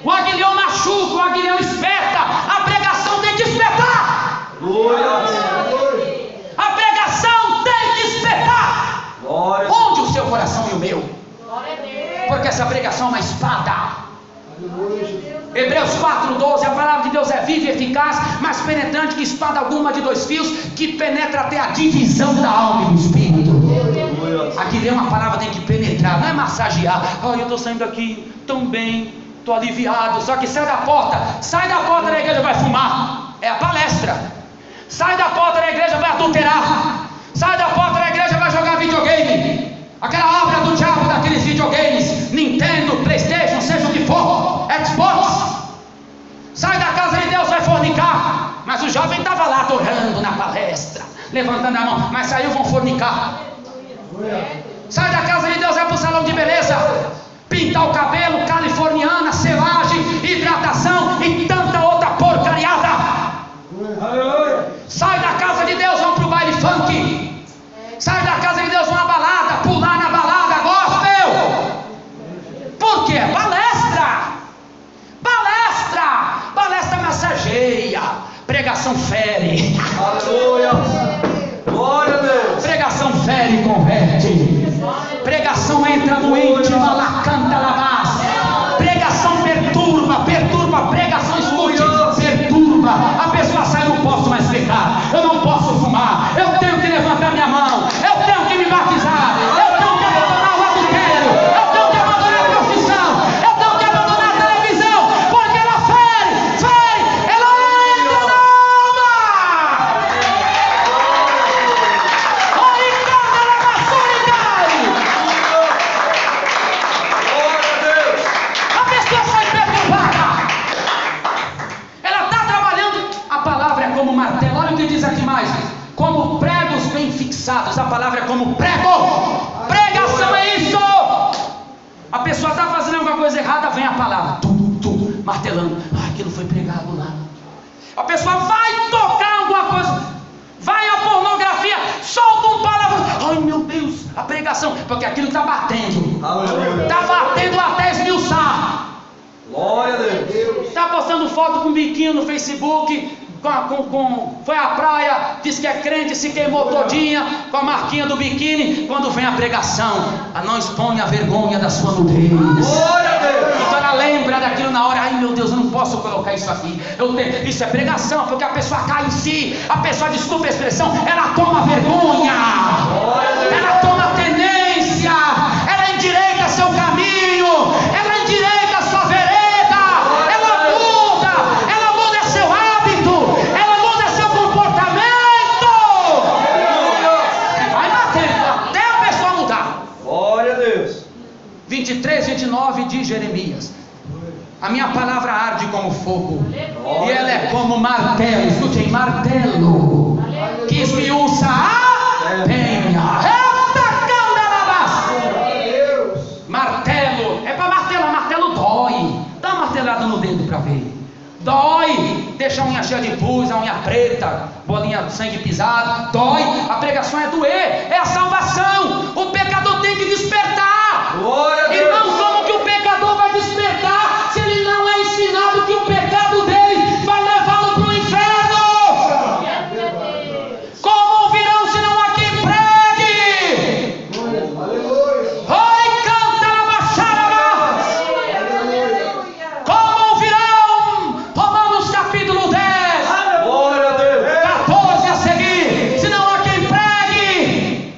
O aguilhão machuca, o aguilhão espeta. A pregação tem que espetar. Aleluia! A pregação tem que espetar. Glória. Onde o seu coração e o meu? Glória a Deus. Porque essa pregação é uma espada. Hebreus 4,12. A palavra de Deus é viva e eficaz, mais penetrante que espada alguma de 2 fios, que penetra até a divisão da alma e do espírito. Aqui dentro uma palavra tem que penetrar, não é massagear. Eu estou saindo daqui tão bem, estou aliviado. Só que sai da porta da igreja, vai fumar. É a palestra. Sai da porta da igreja, vai adulterar. Sai da porta da igreja, vai jogar videogame. Aquela obra do diabo daqueles videogames, Nintendo, Playstation, seja o que for, Xbox. Sai da casa de Deus, vai fornicar. Mas o jovem estava lá adorando na palestra, levantando a mão, mas saiu, vão fornicar. Sai da casa de Deus, vai para o salão de beleza, pintar o cabelo, californiana, selagem, hidratação e tanta outra porcariada. Sai da casa de Deus, vão para o baile funk. Sai da casa de Deus, vão à balada, pular na balada, gospel. Por quê? Palestra massageia. Pregação fere. Aleluia. Glória a Deus. Pregação fere e converte. Pregação entra no íntimo, ela canta lavaz. Pregação perturba. Pregação escute, perturba. A pessoa sai, eu não posso mais pecar, eu não posso fumar, eu tenho que levantar minha mão, eu tenho que me batizar, eu tenho que abandonar o adultério, eu tenho que abandonar a profissão, eu tenho que abandonar a televisão, porque ela fere, ela entra na alma. Oi, canta na vassoura. esmiuçados. A palavra é como prego. Pregação é isso. A pessoa está fazendo alguma coisa errada, vem a palavra, martelando. Aquilo foi pregado lá. A pessoa vai tocar alguma coisa, vai a pornografia, solta um palavrão. Ai meu Deus, a pregação, porque aquilo está batendo. Está batendo até esmiuçar. Glória a Deus. Está postando foto com biquinho no Facebook, foi à praia, diz que é crente, se queimou todinha com a marquinha do biquíni. Quando vem a pregação, ela não expõe a vergonha da sua nudez. Glória a Deus. Então ela lembra daquilo na hora. Ai meu Deus, eu não posso colocar isso aqui. Isso é pregação, porque a pessoa cai em si. A pessoa, desculpa a expressão, ela toma vergonha, ela toma tenência, ela endireita seu caminho, ela endireita sua vereda. Glória a Deus. 23, 29 de Jeremias. A minha palavra arde como fogo, e ela é como martelo. Escutem, martelo que esmiuça a penha. Martelo é para martelar. Martelo dói. Dá uma martelada no dedo para ver. Dói, deixa a unha cheia de pus, a unha preta, bolinha de sangue pisado. Dói. A pregação é doer, é a salvação. O pecador tem que despertar. Glória a Deus. Irmãos, como que o pecador vai despertar se ele não é ensinado que o pecado dele vai levá-lo para o inferno? Como ouvirão se não há quem pregue? Oi, canta na baixada. Como ouvirão? Romanos capítulo 10. Glória a Deus. 14 a seguir, se não há quem pregue.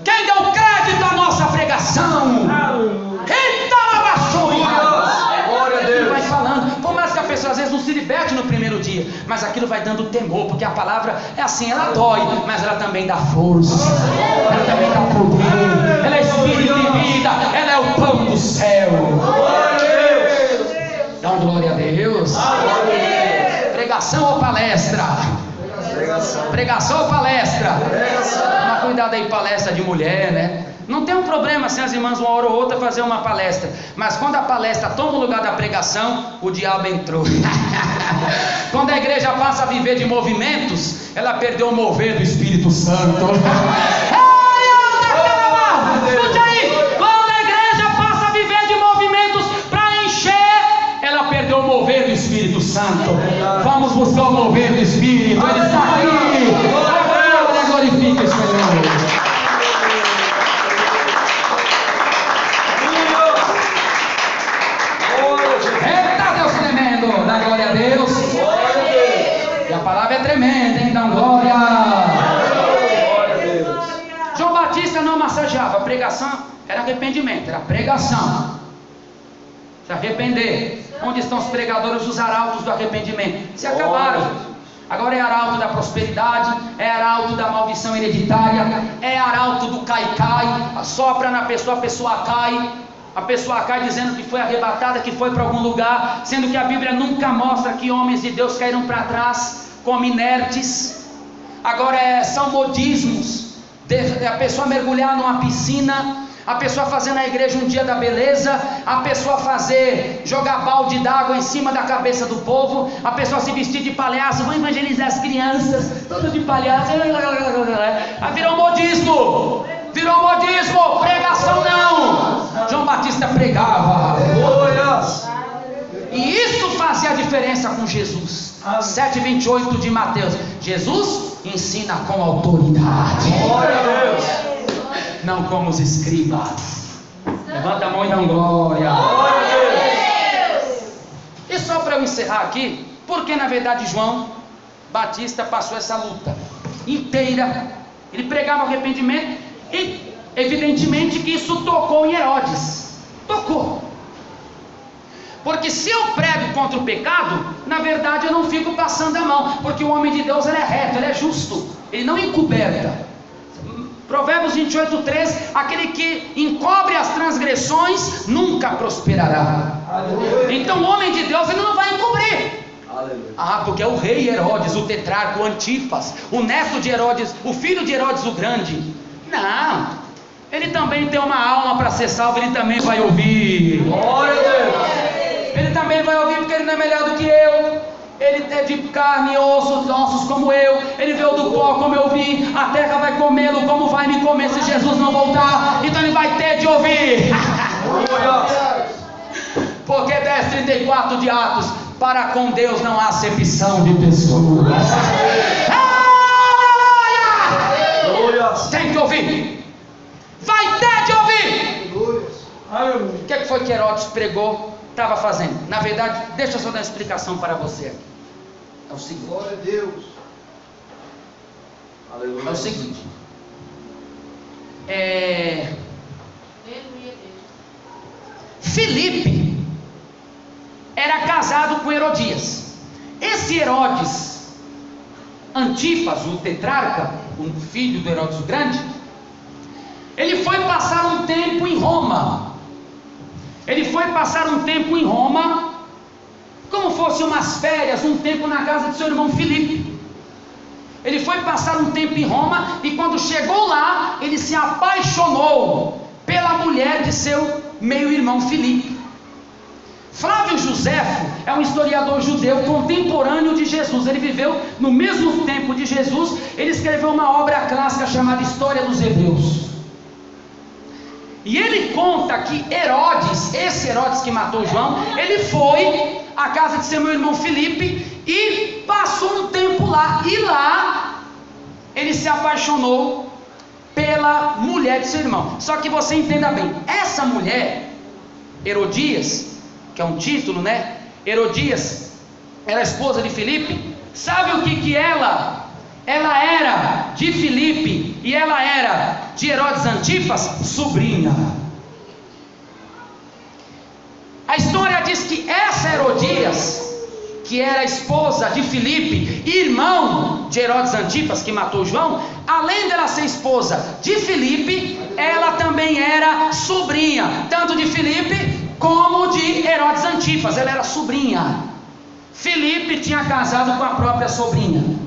Quem deu crédito à nossa pregação? Glória a Ele vai Deus. falando, por mais que a pessoa às vezes não se liberte no primeiro dia, mas aquilo vai dando temor, porque a palavra é assim, ela dói, mas ela também dá força, ela também dá poder, ela é espírito e vida, ela é o pão do céu. Glória a Deus. Dá glória a Deus. Pregação ou palestra? Pregação ou palestra? Toma cuidado aí, palestra de mulher, né? Não tem um problema se as irmãs uma hora ou outra fazer uma palestra, mas quando a palestra toma o lugar da pregação, o diabo entrou. Quando a igreja passa a viver de movimentos, ela perdeu o mover do Espírito Santo. Escute aí, quando a igreja passa a viver de movimentos para encher, ela perdeu o mover do Espírito Santo. Vamos buscar o mover do Espírito, ele está aqui. Agora glorifica o Senhor. Eita Deus tremendo, dá glória a Deus. E a palavra é tremenda, hein? Dá glória. João Batista não massageava, a pregação era arrependimento, era pregação. Se arrepender. Onde estão os pregadores, os arautos do arrependimento? Se acabaram. Agora é arauto da prosperidade, é arauto da maldição hereditária, é arauto do cai-cai, assopra na pessoa, a pessoa cai. A pessoa cai dizendo que foi arrebatada, que foi para algum lugar, sendo que a Bíblia nunca mostra que homens de Deus caíram para trás como inertes. Agora são modismos, a pessoa mergulhar numa piscina, a pessoa fazer na igreja um dia da beleza, a pessoa jogar balde d'água em cima da cabeça do povo, a pessoa se vestir de palhaço, vou evangelizar as crianças, todas de palhaço, virou modismo. Virou modismo, pregação não. João Batista pregava. E isso fazia a diferença com Jesus. 7:28 de Mateus. Jesus ensina com autoridade. Glória a Deus. Não como os escribas. Levanta a mão e dá glória. Glória a Deus. E só para eu encerrar aqui, porque na verdade João Batista passou essa luta inteira. Ele pregava arrependimento. E evidentemente que isso tocou em Herodes. Tocou. Porque se eu prego contra o pecado, na verdade eu não fico passando a mão, porque o homem de Deus ele é reto, ele é justo, ele não encoberta. Provérbios 28:13, aquele que encobre as transgressões nunca prosperará. Então o homem de Deus ele não vai encobrir. Aleluia. Ah, porque é o rei Herodes, o tetrarca, o Antipas, o neto de Herodes, o filho de Herodes o Grande. Não, ele também tem uma alma para ser salvo, ele também vai ouvir. Glória a Deus. Ele também vai ouvir porque ele não é melhor do que eu. Ele é de carne e ossos como eu. Ele veio do pó como eu vi. A terra vai comê-lo como vai me comer se Jesus não voltar. Então ele vai ter de ouvir. Porque 10:34 de Atos, para com Deus não há acepção de pessoas. Glória. Tem que ouvir. Vai ter de ouvir. Aleluia. O que foi que Herodes pregou, estava fazendo? Na verdade, deixa eu só dar uma explicação para você aqui. É o seguinte. Glória a Deus. Aleluia. É o seguinte. Filipe era casado com Herodias. Esse Herodes Antipas, o tetrarca, o filho do Herodes o Grande, ele foi passar um tempo em Roma. Ele foi passar um tempo em Roma, como fosse umas férias, um tempo na casa de seu irmão Filipe. Ele foi passar um tempo em Roma e quando chegou lá, ele se apaixonou pela mulher de seu meio-irmão Filipe. Flávio Joséfo é um historiador judeu contemporâneo de Jesus. Ele viveu no mesmo tempo de Jesus. Ele escreveu uma obra clássica chamada História dos Hebreus. E ele conta que Herodes, esse Herodes que matou João, ele foi à casa de seu irmão Filipe e passou um tempo lá. E lá ele se apaixonou pela mulher de seu irmão. Só que você entenda bem, essa mulher, Herodias, que é um título, né? Herodias era a esposa de Filipe. Sabe o que ela era de Filipe e ela era de Herodes Antipas? Sobrinha. A história diz que essa Herodias, que era a esposa de Filipe, irmão de Herodes Antipas, que matou João, além dela ser esposa de Filipe, ela também era sobrinha, tanto de Filipe como de Herodes Antipas. Ela era sobrinha. Filipe tinha casado com a própria sobrinha.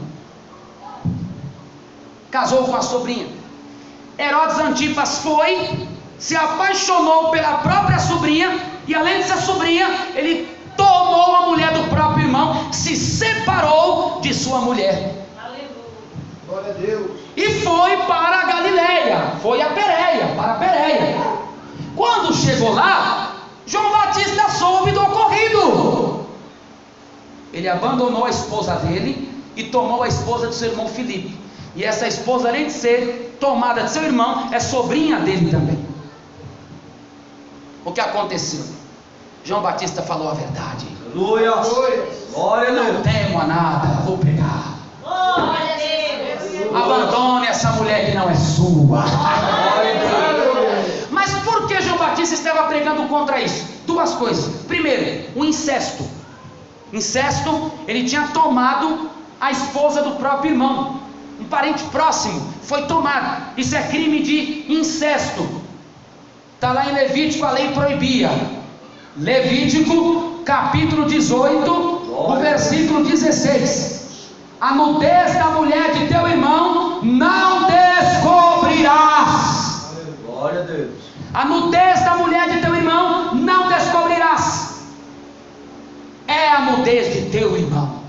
Casou com a sobrinha. Herodes Antipas foi, se apaixonou pela própria sobrinha, e além de ser sobrinha, ele tomou a mulher do próprio irmão, se separou de sua mulher. Glória a Deus. E foi para a Galileia, foi a Pérea, para a Pérea. Quando chegou lá, João Batista soube do ocorrido. Ele abandonou a esposa dele e tomou a esposa de seu irmão Filipe. E essa esposa, além de ser tomada de seu irmão, é sobrinha dele também. O que aconteceu? João Batista falou a verdade. Aleluia. Glória a Não Deus. temo a nada, vou pregar. Glória a Deus. Abandone essa mulher que não é sua. Glória a Deus. Mas por que João Batista estava pregando contra isso? Duas coisas. Primeiro, o incesto. Incesto, ele tinha tomado a esposa do próprio irmão. Um parente próximo foi tomado. Isso é crime de incesto. Está lá em Levítico, a lei proibia. Levítico, capítulo 18, o versículo 16. A nudez da mulher de teu irmão não descobrirás. Glória a Deus. A nudez da mulher de teu irmão não descobrirás. É a nudez de teu irmão.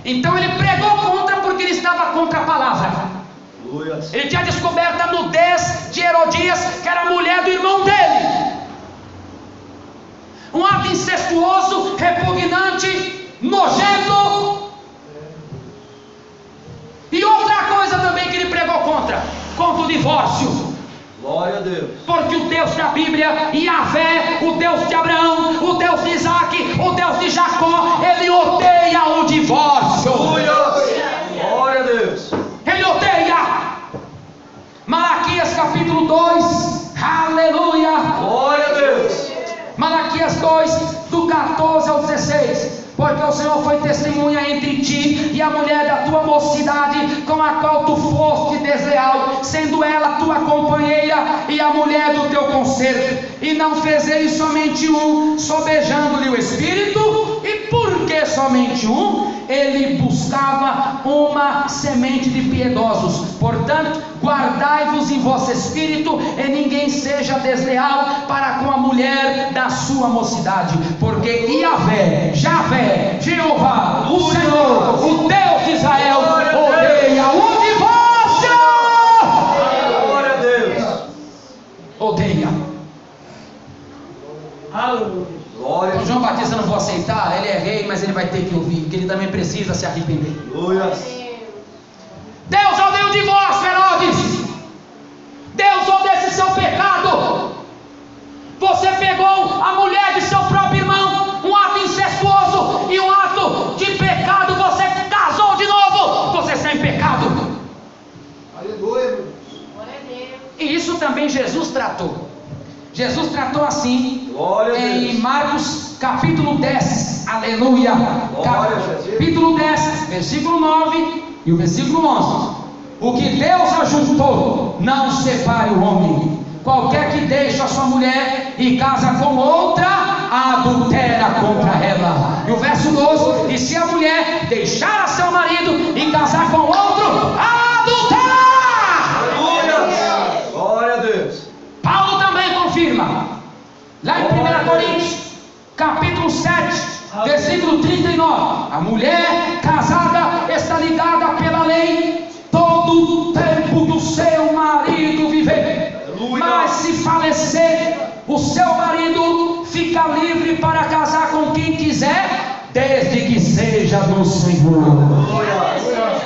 Então ele pregou contra porque ele estava contra a palavra. Aleluia. Ele tinha descoberto a nudez de Herodias, que era a mulher do irmão dele. Um ato incestuoso, repugnante, nojento. E outra coisa também que ele pregou contra o divórcio. Glória a Deus. Porque o Deus da Bíblia, Yahvé, o Deus de Abraão, o Deus de Isaac, o Deus de Jacó, ele odeia o divórcio. Aleluia. Glória a Deus. Ele odeia. Malaquias capítulo 2, aleluia. Glória a Deus. Malaquias 2, do 14 ao 16. porque o Senhor foi testemunha entre ti e a mulher da tua mocidade, com a qual tu foste desleal, sendo ela tua companheira e a mulher do teu conserto, e não fez ele somente um, sobejando-lhe o espírito. E por que somente um? Ele buscava uma semente de piedosos. Portanto, guardai-vos em vosso espírito, e ninguém seja desleal para com a mulher da sua mocidade, porque Yahvé, Jeová, o Senhor, o Deus de Israel, odeia o divórcio. Glória a Deus. Odeia. Glória a Então Deus. João Batista não vou aceitar, ele é rei, mas ele vai ter que ouvir, porque ele também precisa se arrepender. Aleluia. Deus odeia o divórcio, Herodes. Deus odeia esse seu pecado. Você pegou a mulher de seu próprio irmão, um ato incestuoso e um ato de pecado, você casou de novo, você está em pecado. Aleluia. E isso também Jesus tratou. Jesus tratou assim Glória a em Deus. Marcos capítulo 10, aleluia, Glória a Jesus. capítulo 10, versículo 9 e o versículo 11. O que Deus ajuntou, não separe o homem. Qualquer que deixe a sua mulher e casa com outra, adultera contra ela. E o verso 12: e se a mulher deixar a seu marido e casar com outro, adultera. Aleluia. Glória a Deus. Paulo também confirma, lá em 1 Coríntios, capítulo 7, versículo 39, a mulher casada está ligada pela lei todo o tempo do seu marido viver. Aleluia. Mas se falecer, o seu marido fica livre para casar com quem quiser, desde que seja do Senhor. Glória a Deus.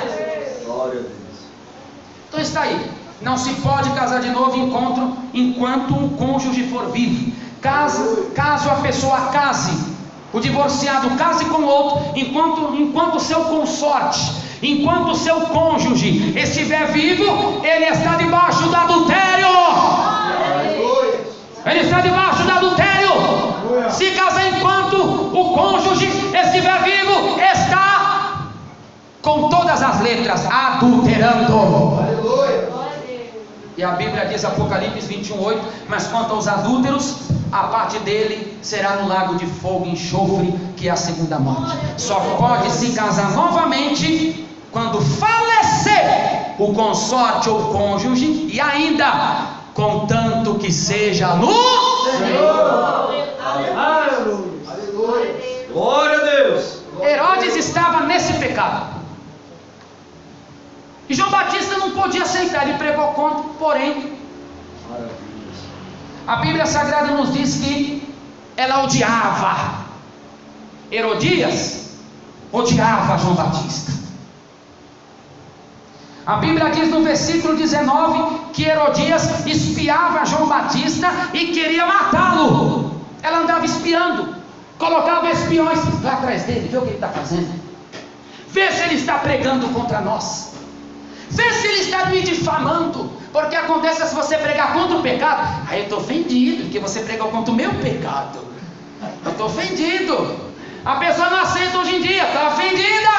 Então está aí. Não se pode casar de novo enquanto um cônjuge for vivo. Caso a pessoa case, o divorciado case com outro, enquanto o seu consorte, enquanto o seu cônjuge estiver vivo, ele está debaixo do adultério. Ele está debaixo do adultério. Se casar enquanto o cônjuge estiver vivo, está com todas as letras adulterando. E a Bíblia diz, Apocalipse 21:8, mas quanto aos adúlteros, a parte dele será no lago de fogo e enxofre, que é a segunda morte. Só pode se casar novamente quando falecer o consorte ou cônjuge, e ainda contanto que seja no Senhor. Glória a Deus. Herodes estava nesse pecado. E João Batista não podia aceitar, ele pregou contra, porém, a Bíblia Sagrada nos diz que ela odiava. Herodias odiava João Batista. A Bíblia diz no versículo 19 que Herodias espiava João Batista e queria matá-lo. Ela andava espiando, colocava espiões lá atrás dele, vê o que ele está fazendo, vê se ele está pregando contra nós, vê se ele está me difamando, porque acontece se você pregar contra o pecado, aí eu estou ofendido, porque você pregou contra o meu pecado, eu estou ofendido. A pessoa não aceita hoje em dia, está ofendida.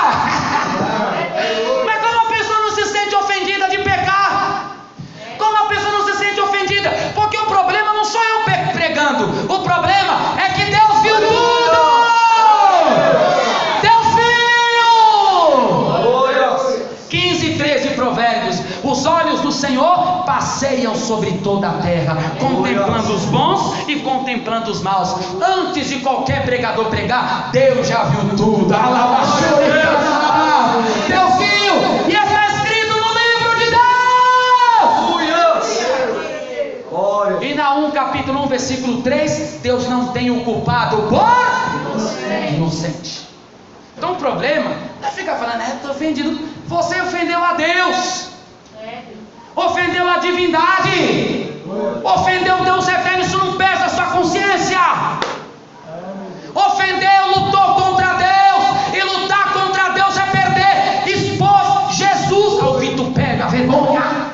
Mas como a pessoa não se sente ofendida de pecar? Como a pessoa não se sente ofendida? Porque o problema não sou eu pregando, o problema é que Deus viu tudo. Deus viu. 15:13 Provérbios: os olhos do Senhor passeiam sobre toda a terra, contemplando os bons e contemplando os maus. Antes de qualquer pregador pregar, Deus já viu tudo. Deus viu, e está escrito no livro de Deus. E Naum capítulo 1 versículo 3, Deus não tem o culpado por inocente. Então o problema não é ficar falando, estou ofendido. Você ofendeu a Deus, ofendeu a divindade, ofendeu Deus eterno. Isso não pesa a sua consciência. Ofendeu, lutou contra Deus, e lutar contra Deus é perder. Expôs Jesus ao vitupério, a vergonha.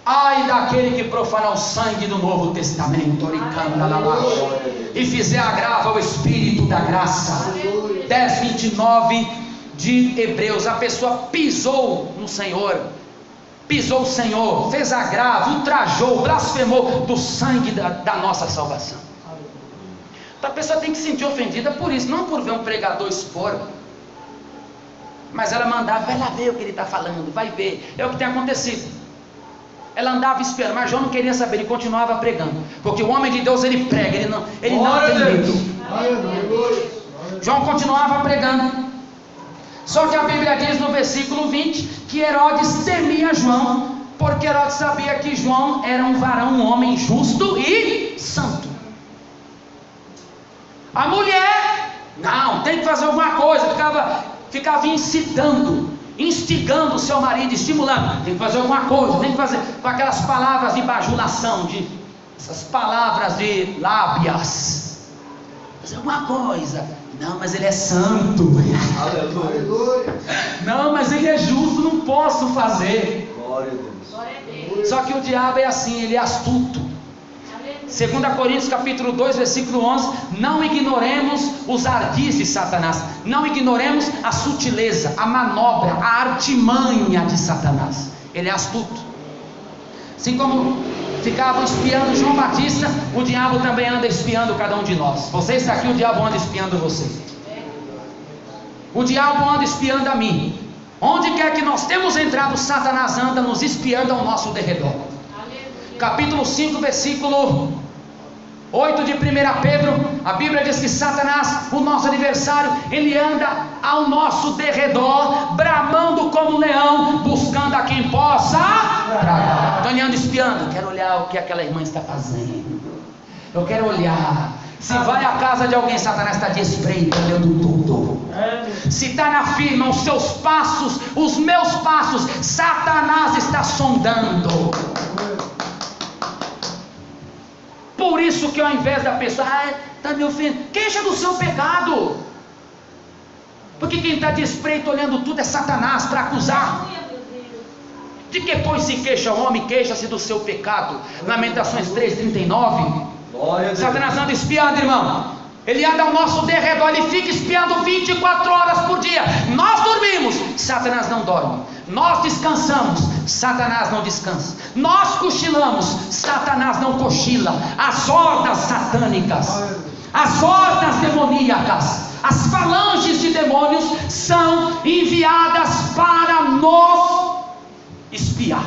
Ai daquele daquele que profanar o sangue do Novo Testamento, e fizer agravo ao Espírito da graça. 10:29 de Hebreus. A pessoa pisou no Senhor, pisou o Senhor, fez agravo, ultrajou, blasfemou do sangue da nossa salvação. Então a pessoa tem que se sentir ofendida por isso, não por ver um pregador expor. Mas ela mandava, vai lá ver o que ele está falando, vai ver. É o que tem acontecido. Ela andava esperando, mas João não queria saber, ele continuava pregando. Porque o homem de Deus, ele prega, ele não tem medo. João continuava pregando. Só que a Bíblia diz no versículo 20 que Herodes temia João, porque Herodes sabia que João era um varão, um homem justo e santo. A mulher, não, tem que fazer alguma coisa, ficava incitando, instigando o seu marido, estimulando, tem que fazer alguma coisa, tem que fazer, com aquelas palavras de bajulação, essas palavras de lábias, fazer alguma coisa. Não, mas ele é santo. Aleluia. Não, mas ele é justo, não posso fazer. Glória a Deus. Só que o diabo é assim, ele é astuto. 2 Coríntios capítulo 2, versículo 11, não ignoremos os ardis de Satanás, não ignoremos a sutileza, a manobra, a artimanha de Satanás. Ele é astuto. Assim como ficavam espiando João Batista, o diabo também anda espiando cada um de nós. Você está aqui, o diabo anda espiando você. O diabo anda espiando a mim. Onde quer que nós temos entrado, Satanás anda nos espiando ao nosso derredor. Capítulo 5, versículo 8 de 1 Pedro, a Bíblia diz que Satanás, o nosso adversário, ele anda ao nosso derredor, bramando como um leão, buscando a quem possa tragar. Então ele anda espiando, quero olhar o que aquela irmã está fazendo, eu quero olhar. Se vai à casa de alguém, Satanás está de espreita, olhando tudo. Se está na firma, os seus passos, os meus passos, Satanás está sondando. Por isso que ao invés da pessoa, está me ofendendo, queixa do seu pecado. Porque quem está de espreito olhando tudo é Satanás para acusar. De que pois se queixa o homem, queixa-se do seu pecado. Lamentações 3:39. Satanás anda espiando, irmão. Ele anda ao nosso derredor, ele fica espiando 24 horas por dia. Nós dormimos, Satanás não dorme. Nós descansamos, Satanás não descansa. Nós cochilamos, Satanás não cochila. As hordas satânicas, as hordas demoníacas, as falanges de demônios são enviadas para nos espiar.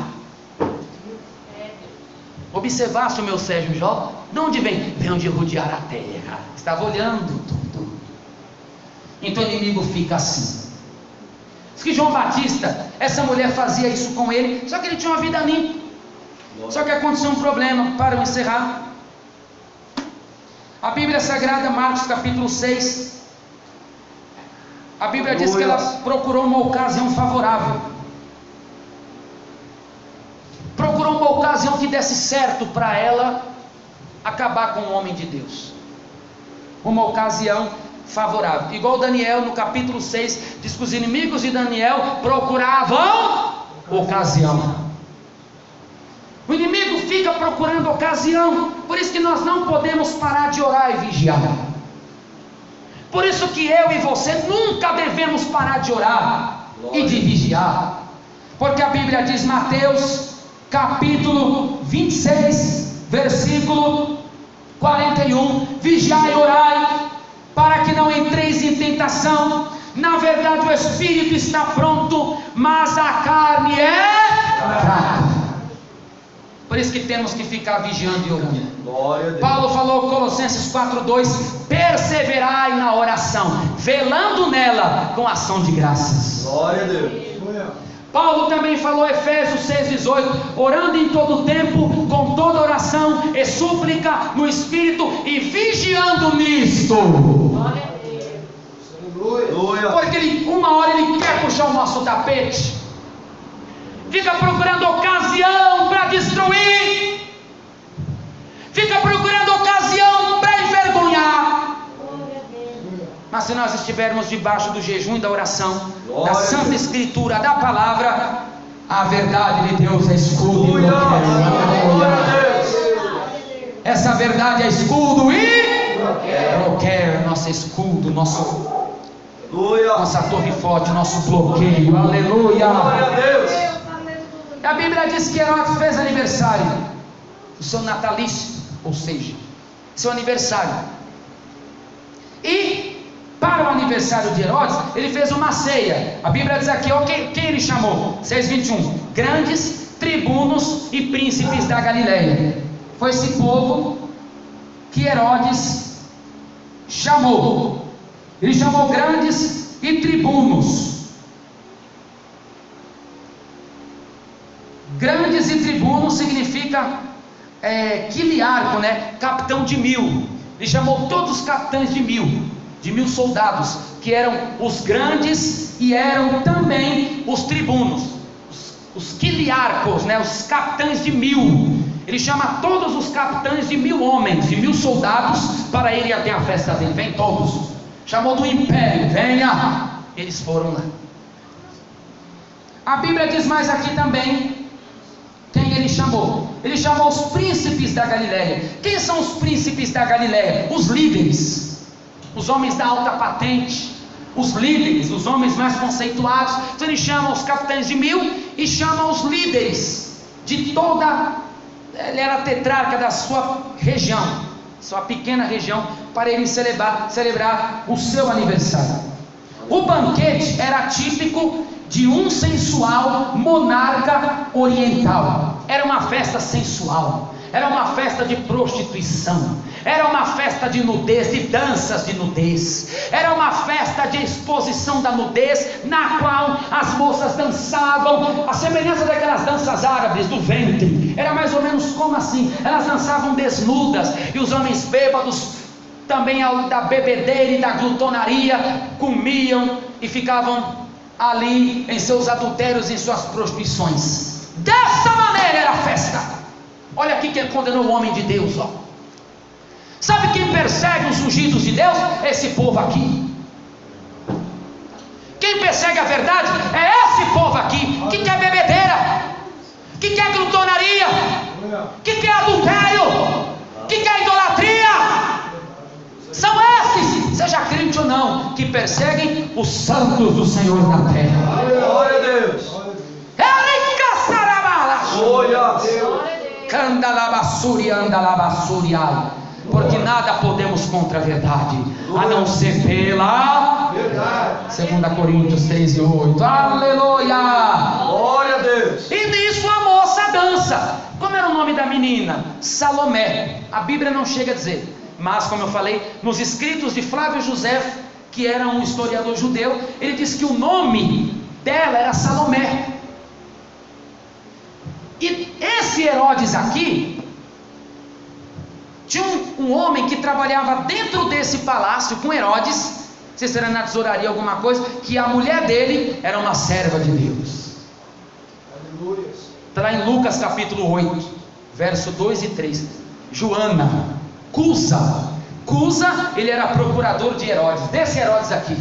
Observaste o meu Sérgio Jó? De onde vem? Vem de rodear a terra. Estava olhando tudo. Então o inimigo fica assim. Diz que João Batista, essa mulher fazia isso com ele, só que ele tinha uma vida limpa. Só que aconteceu um problema, para eu encerrar. A Bíblia Sagrada, Marcos capítulo 6, a Bíblia diz que ela procurou uma ocasião favorável. Procurou uma ocasião que desse certo para ela acabar com o homem de Deus. Uma ocasião favorável. Igual Daniel no capítulo 6 diz que os inimigos de Daniel procuravam ocasião. O inimigo fica procurando ocasião. Por isso que nós não podemos parar de orar e vigiar. Por isso que eu e você nunca devemos parar de orar e de vigiar. Porque a Bíblia diz, Mateus capítulo 26, versículo 41, vigiai e orai, para que não entreis em tentação. Na verdade o espírito está pronto, mas a carne é fraca. Por isso que temos que ficar vigiando e orando. Paulo falou, Colossenses 4:2, perseverai na oração, velando nela com ação de graças. Glória a Deus. Paulo também falou, Efésios 6:18, orando em todo tempo, com toda oração e súplica no Espírito, e vigiando nisto. Porque uma hora ele quer puxar o nosso tapete, fica procurando ocasião para destruir, fica procurando ocasião para envergonhar. Mas se nós estivermos debaixo do jejum e da oração, da Santa Escritura, da palavra, A verdade de Deus é escudo e bloqueio. Essa verdade é escudo e bloqueio. Nosso escudo, nossa torre forte, nosso bloqueio. Aleluia. A Bíblia diz que Herodes fez aniversário, o seu natalício, ou seja, seu aniversário. E para o aniversário de Herodes, ele fez uma ceia. A Bíblia diz aqui, quem ele chamou? 6:21. Grandes tribunos e príncipes da Galileia. Foi esse povo que Herodes chamou. Ele chamou grandes e tribunos. Grandes e tribunos significa quiliarco, né? Capitão de 1000. Ele chamou todos os capitães de 1000 soldados, que eram os grandes e eram também os tribunos, os quiliarcos, né? Os capitães de 1000. Ele chama todos os capitães de 1000 homens, de 1000 soldados, para irem até a festa dele. Vem todos. Chamou do império, venha. Eles foram lá. A Bíblia diz mais aqui também quem ele chamou. Ele chamou os príncipes da Galileia. Quem são os príncipes da Galileia? Os líderes, os homens da alta patente, os líderes, os homens mais conceituados. Então ele chama os capitães de 1000 e chama os líderes de toda. Ele era tetrarca da sua região, sua pequena região, para ele celebrar o seu aniversário. O banquete era típico de um sensual monarca oriental. Era uma festa sensual, era uma festa de prostituição, era uma festa de nudez, de danças de nudez, era uma festa de exposição da nudez, na qual as moças dançavam, a semelhança daquelas danças árabes do ventre. Era mais ou menos como assim, elas dançavam desnudas, e os homens bêbados, também da bebedeira e da glutonaria, comiam e ficavam ali em seus adultérios, em suas prostituições. Dessa maneira era a festa. Olha aqui quem condenou o homem de Deus, ó. Sabe quem persegue os ungidos de Deus? Esse povo aqui. Quem persegue a verdade é esse povo aqui, que quer bebedeira, que quer glutonaria, que quer adultério, que quer idolatria. São esses, seja crente ou não, que perseguem os santos do Senhor na terra. Glória a Deus. Porque nada podemos contra a verdade, a não ser pela verdade. 2 Coríntios 3:8. Aleluia. Glória a Deus. E nisso a moça dança. Como era o nome da menina? Salomé. A Bíblia não chega a dizer, mas como eu falei, nos escritos de Flávio José, que era um historiador judeu, ele diz que o nome dela era Salomé. E esse Herodes aqui tinha um homem que trabalhava dentro desse palácio com Herodes, não sei se era na tesouraria alguma coisa, que a mulher dele era uma serva de Deus. Está lá em Lucas capítulo 8, verso 2 e 3. Joana, Cusa, ele era procurador de Herodes, desse Herodes aqui.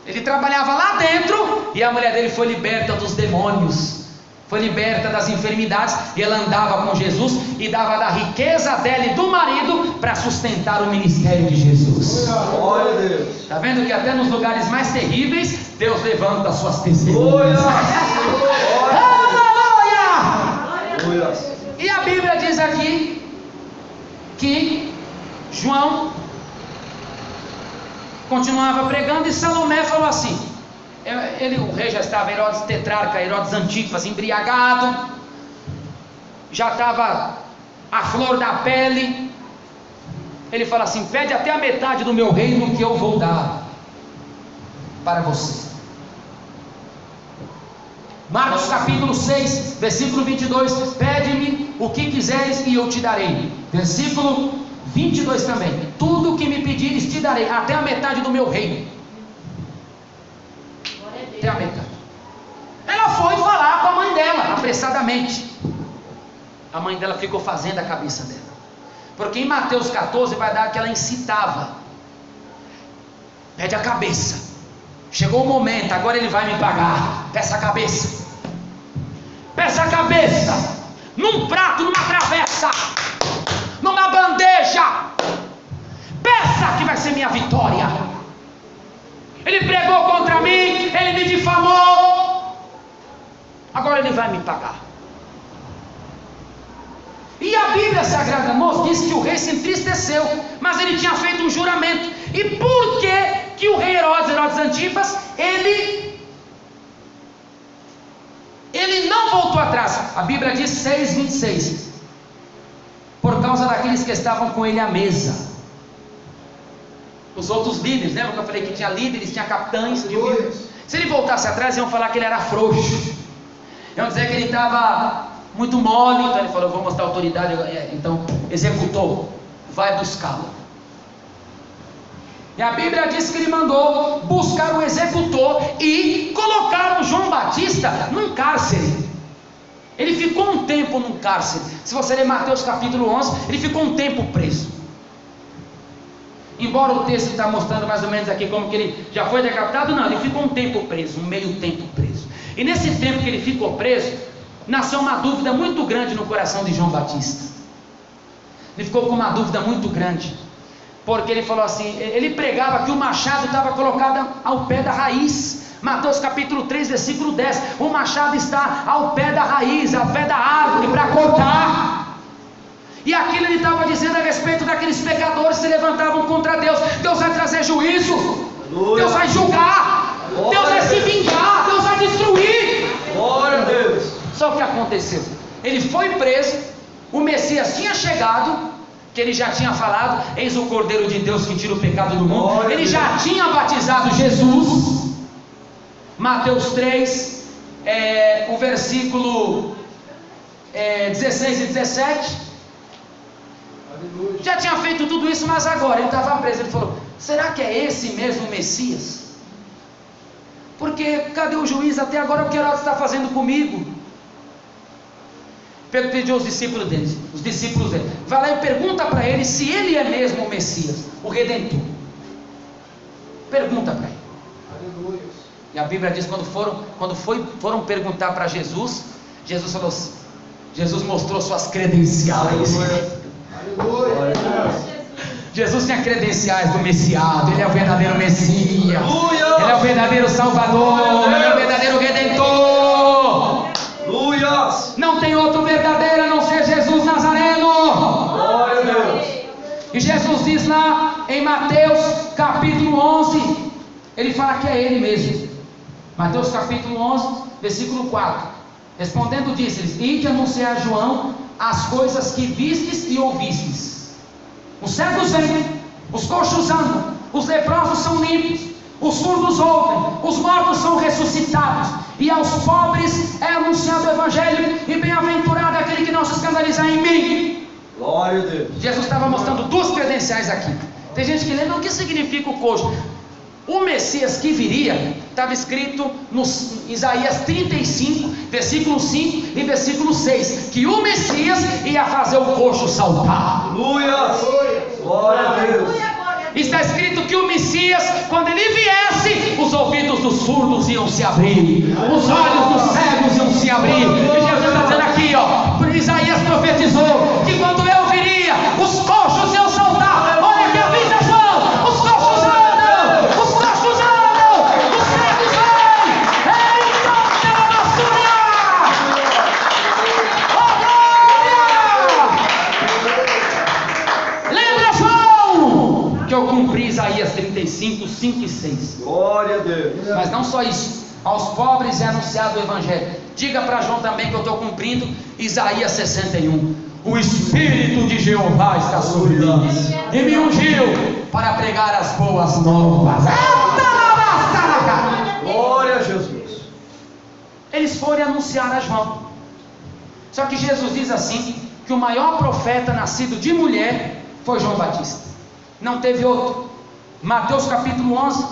Ele trabalhava lá dentro e a mulher dele foi liberta dos demônios, foi liberta das enfermidades, e ela andava com Jesus e dava da riqueza dela e do marido para sustentar o ministério de Jesus. Glória a Deus. Está vendo que até nos lugares mais terríveis Deus levanta as suas testemunhas. Aleluia! E a Bíblia diz aqui que João continuava pregando e Salomé falou assim. O rei já estava, Herodes tetrarca, Herodes Antipas, embriagado, já estava a flor da pele. Ele fala assim: pede até a metade do meu reino que eu vou dar para você. Marcos capítulo 6, versículo 22, pede-me o que quiseres e eu te darei. Versículo 22 também, tudo o que me pedires te darei, até a metade do meu reino. Até a metade. Ela foi falar com a mãe dela, apressadamente. A mãe dela ficou fazendo a cabeça dela, porque em Mateus 14 vai dar que ela incitava. Pede a cabeça. Chegou o momento, agora ele vai me pagar. Peça a cabeça. peça numa bandeja, peça que vai ser minha vitória. Ele pregou contra mim, ele me difamou, agora ele vai me pagar. E a Bíblia Sagrada, irmãos, diz que o rei se entristeceu, mas ele tinha feito um juramento. E por que o rei Herodes Antipas, ele não voltou atrás? A Bíblia diz 6:26, por causa daqueles que estavam com ele à mesa. Os outros líderes, lembra que eu falei que tinha líderes, tinha capitães? Se ele voltasse atrás, iam falar que ele era frouxo, iam dizer que ele estava muito mole. Então ele falou: vou mostrar autoridade. Então executou, vai buscá-lo. E a Bíblia diz que ele mandou buscar o executor e colocaram João Batista num cárcere. Ele ficou um tempo num cárcere. Se você ler Mateus capítulo 11, ele ficou um tempo preso. Embora o texto está mostrando mais ou menos aqui como que ele já foi decapitado, não, ele ficou um tempo preso, um meio tempo preso. E nesse tempo que ele ficou preso, nasceu uma dúvida muito grande no coração de João Batista. Ele ficou com uma dúvida muito grande, porque ele falou assim, ele pregava que o machado estava colocado ao pé da raiz. Mateus capítulo 3, versículo 10, o machado está ao pé da raiz, ao pé da árvore, para cortar. E aquilo ele estava dizendo a respeito daqueles pecadores que se levantavam contra Deus. Deus vai trazer juízo, aleluia. Deus vai julgar, glória, Deus vai se vingar, Deus vai destruir. Glória a Deus. Só o que aconteceu? Ele foi preso, o Messias tinha chegado, que ele já tinha falado, eis o Cordeiro de Deus que tira o pecado do mundo. Glória, ele já tinha batizado Jesus. Mateus 3, o versículo 16 e 17. Já tinha feito tudo isso, mas agora ele estava preso. Ele falou: será que é esse mesmo Messias? Porque cadê o juiz até agora? O que Herodes está fazendo comigo? Pediu aos discípulos dele, vai lá e pergunta para ele se ele é mesmo o Messias, o Redentor. Pergunta para ele. Aleluia. E a Bíblia diz, quando foram perguntar para Jesus, Jesus falou assim, Jesus mostrou suas credenciais. Aleluia. Jesus tinha credenciais do Messiado. Ele é o verdadeiro Messias, aleluia. Ele é o verdadeiro Salvador, aleluia. Ele é o verdadeiro Redentor, aleluia. Não tem outro verdadeiro a não ser Jesus Nazareno. Glória a Deus. E Jesus diz lá em Mateus capítulo 11, ele fala que é ele mesmo. Mateus capítulo 11, versículo 4, respondendo disse-lhes: ide anunciar a João as coisas que vistes e ouvistes. Os cegos veem, os coxos andam, os leprosos são limpos, os surdos ouvem, os mortos são ressuscitados, e aos pobres é anunciado o Evangelho, e bem-aventurado aquele que não se escandalizar em mim. Glória a Deus. Jesus estava mostrando duas credenciais aqui. Tem gente que lembra o que significa o coxo. O Messias que viria, estava escrito no Isaías 35, versículo 5 e versículo 6, que o Messias ia fazer o coxo saltar. Aleluia! Glória a Deus! Está escrito que o Messias, quando ele viesse, os ouvidos dos surdos iam se abrir, os olhos dos cegos iam se abrir. E Jesus está dizendo aqui, Isaías profetizou que quando eu viria, os coxos iam saltar. Olha que avisa João, os coxos andam, os coxos andam, os cegos vêm, então pela vassoura. Oh glória! Lembra, João, que eu cumpri Isaías 35, 5 e 6. Glória a Deus. Mas não só isso, aos pobres é anunciado o Evangelho. Diga para João também que eu estou cumprindo Isaías 61. O Espírito de Jeová está sobre mim e me ungiu para pregar as boas novas. Glória a Jesus. Eles foram anunciar a João. Só que Jesus diz assim, que o maior profeta nascido de mulher foi João Batista. Não teve outro. Mateus capítulo 11,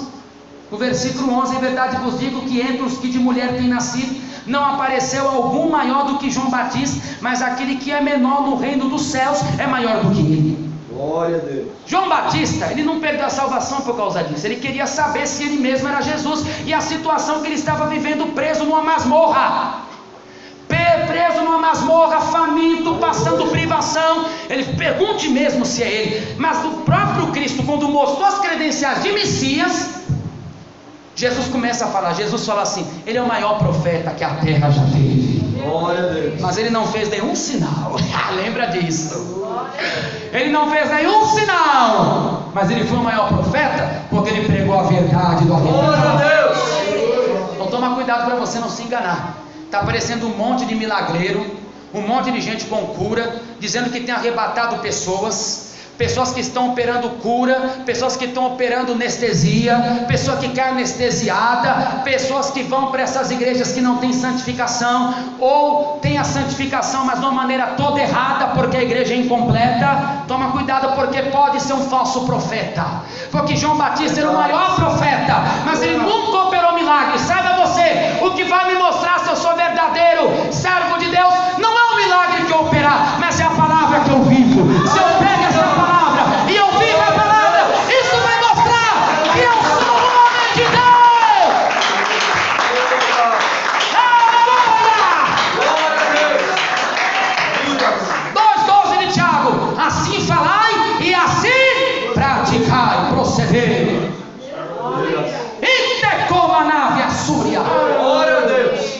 no versículo 11, em verdade vos digo que entre os que de mulher têm nascido, não apareceu algum maior do que João Batista, mas aquele que é menor no reino dos céus é maior do que ele. Glória a Deus. João Batista, ele não perdeu a salvação por causa disso. Ele queria saber se ele mesmo era Jesus, e a situação que ele estava vivendo preso numa masmorra, faminto, sofrendo, passando privação. Ele pergunte mesmo se é ele. Mas o próprio Cristo, quando mostrou as credenciais de Messias, Jesus começa a falar. Jesus fala assim: ele é o maior profeta que a terra já teve. Glória a Deus. Mas ele não fez nenhum sinal. Lembra disso? Ele não fez nenhum sinal. Mas ele foi o maior profeta porque ele pregou a verdade do Glória a arrebatamento. Deus. Então toma cuidado para você não se enganar. Está aparecendo um monte de milagreiro, um monte de gente com cura, dizendo que tem arrebatado pessoas que estão operando cura, pessoas que estão operando anestesia, pessoa que cai anestesiada, pessoas que vão para essas igrejas que não tem santificação, ou tem a santificação, mas de uma maneira toda errada, porque a igreja é incompleta. Toma cuidado, porque pode ser um falso profeta, porque João Batista era o maior profeta, mas ele nunca operou milagre. Saiba você, o que vai me mostrar se eu sou verdadeiro servo de Deus, não é o milagre que eu operar, mas é a palavra que eu vivo. Se eu pego essa palavra e eu vivo a palavra, isso vai mostrar que eu sou um homem de Deus. Aleluia! 2,12 de Tiago: assim falai e assim praticai, proceder. Itecomanavi assúria. Glória a Deus.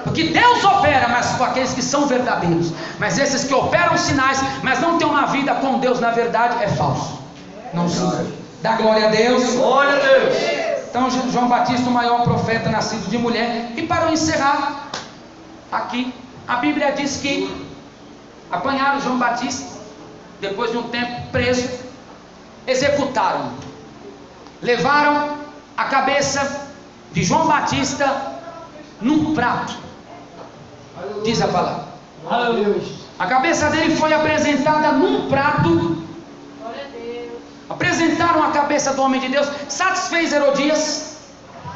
Porque Deus opera, mas com aqueles que são verdadeiros. Mas esses que operam sinais, mas não têm uma vida com Deus, na verdade, é falso. Não se dá glória a Deus. Glória a Deus. Então João Batista, o maior profeta nascido de mulher. E para encerrar aqui, a Bíblia diz que apanharam João Batista, depois de um tempo preso, executaram, levaram a cabeça de João Batista num prato. Diz a palavra. A cabeça dele foi apresentada num prato. Apresentaram a cabeça do homem de Deus. Satisfez Herodias,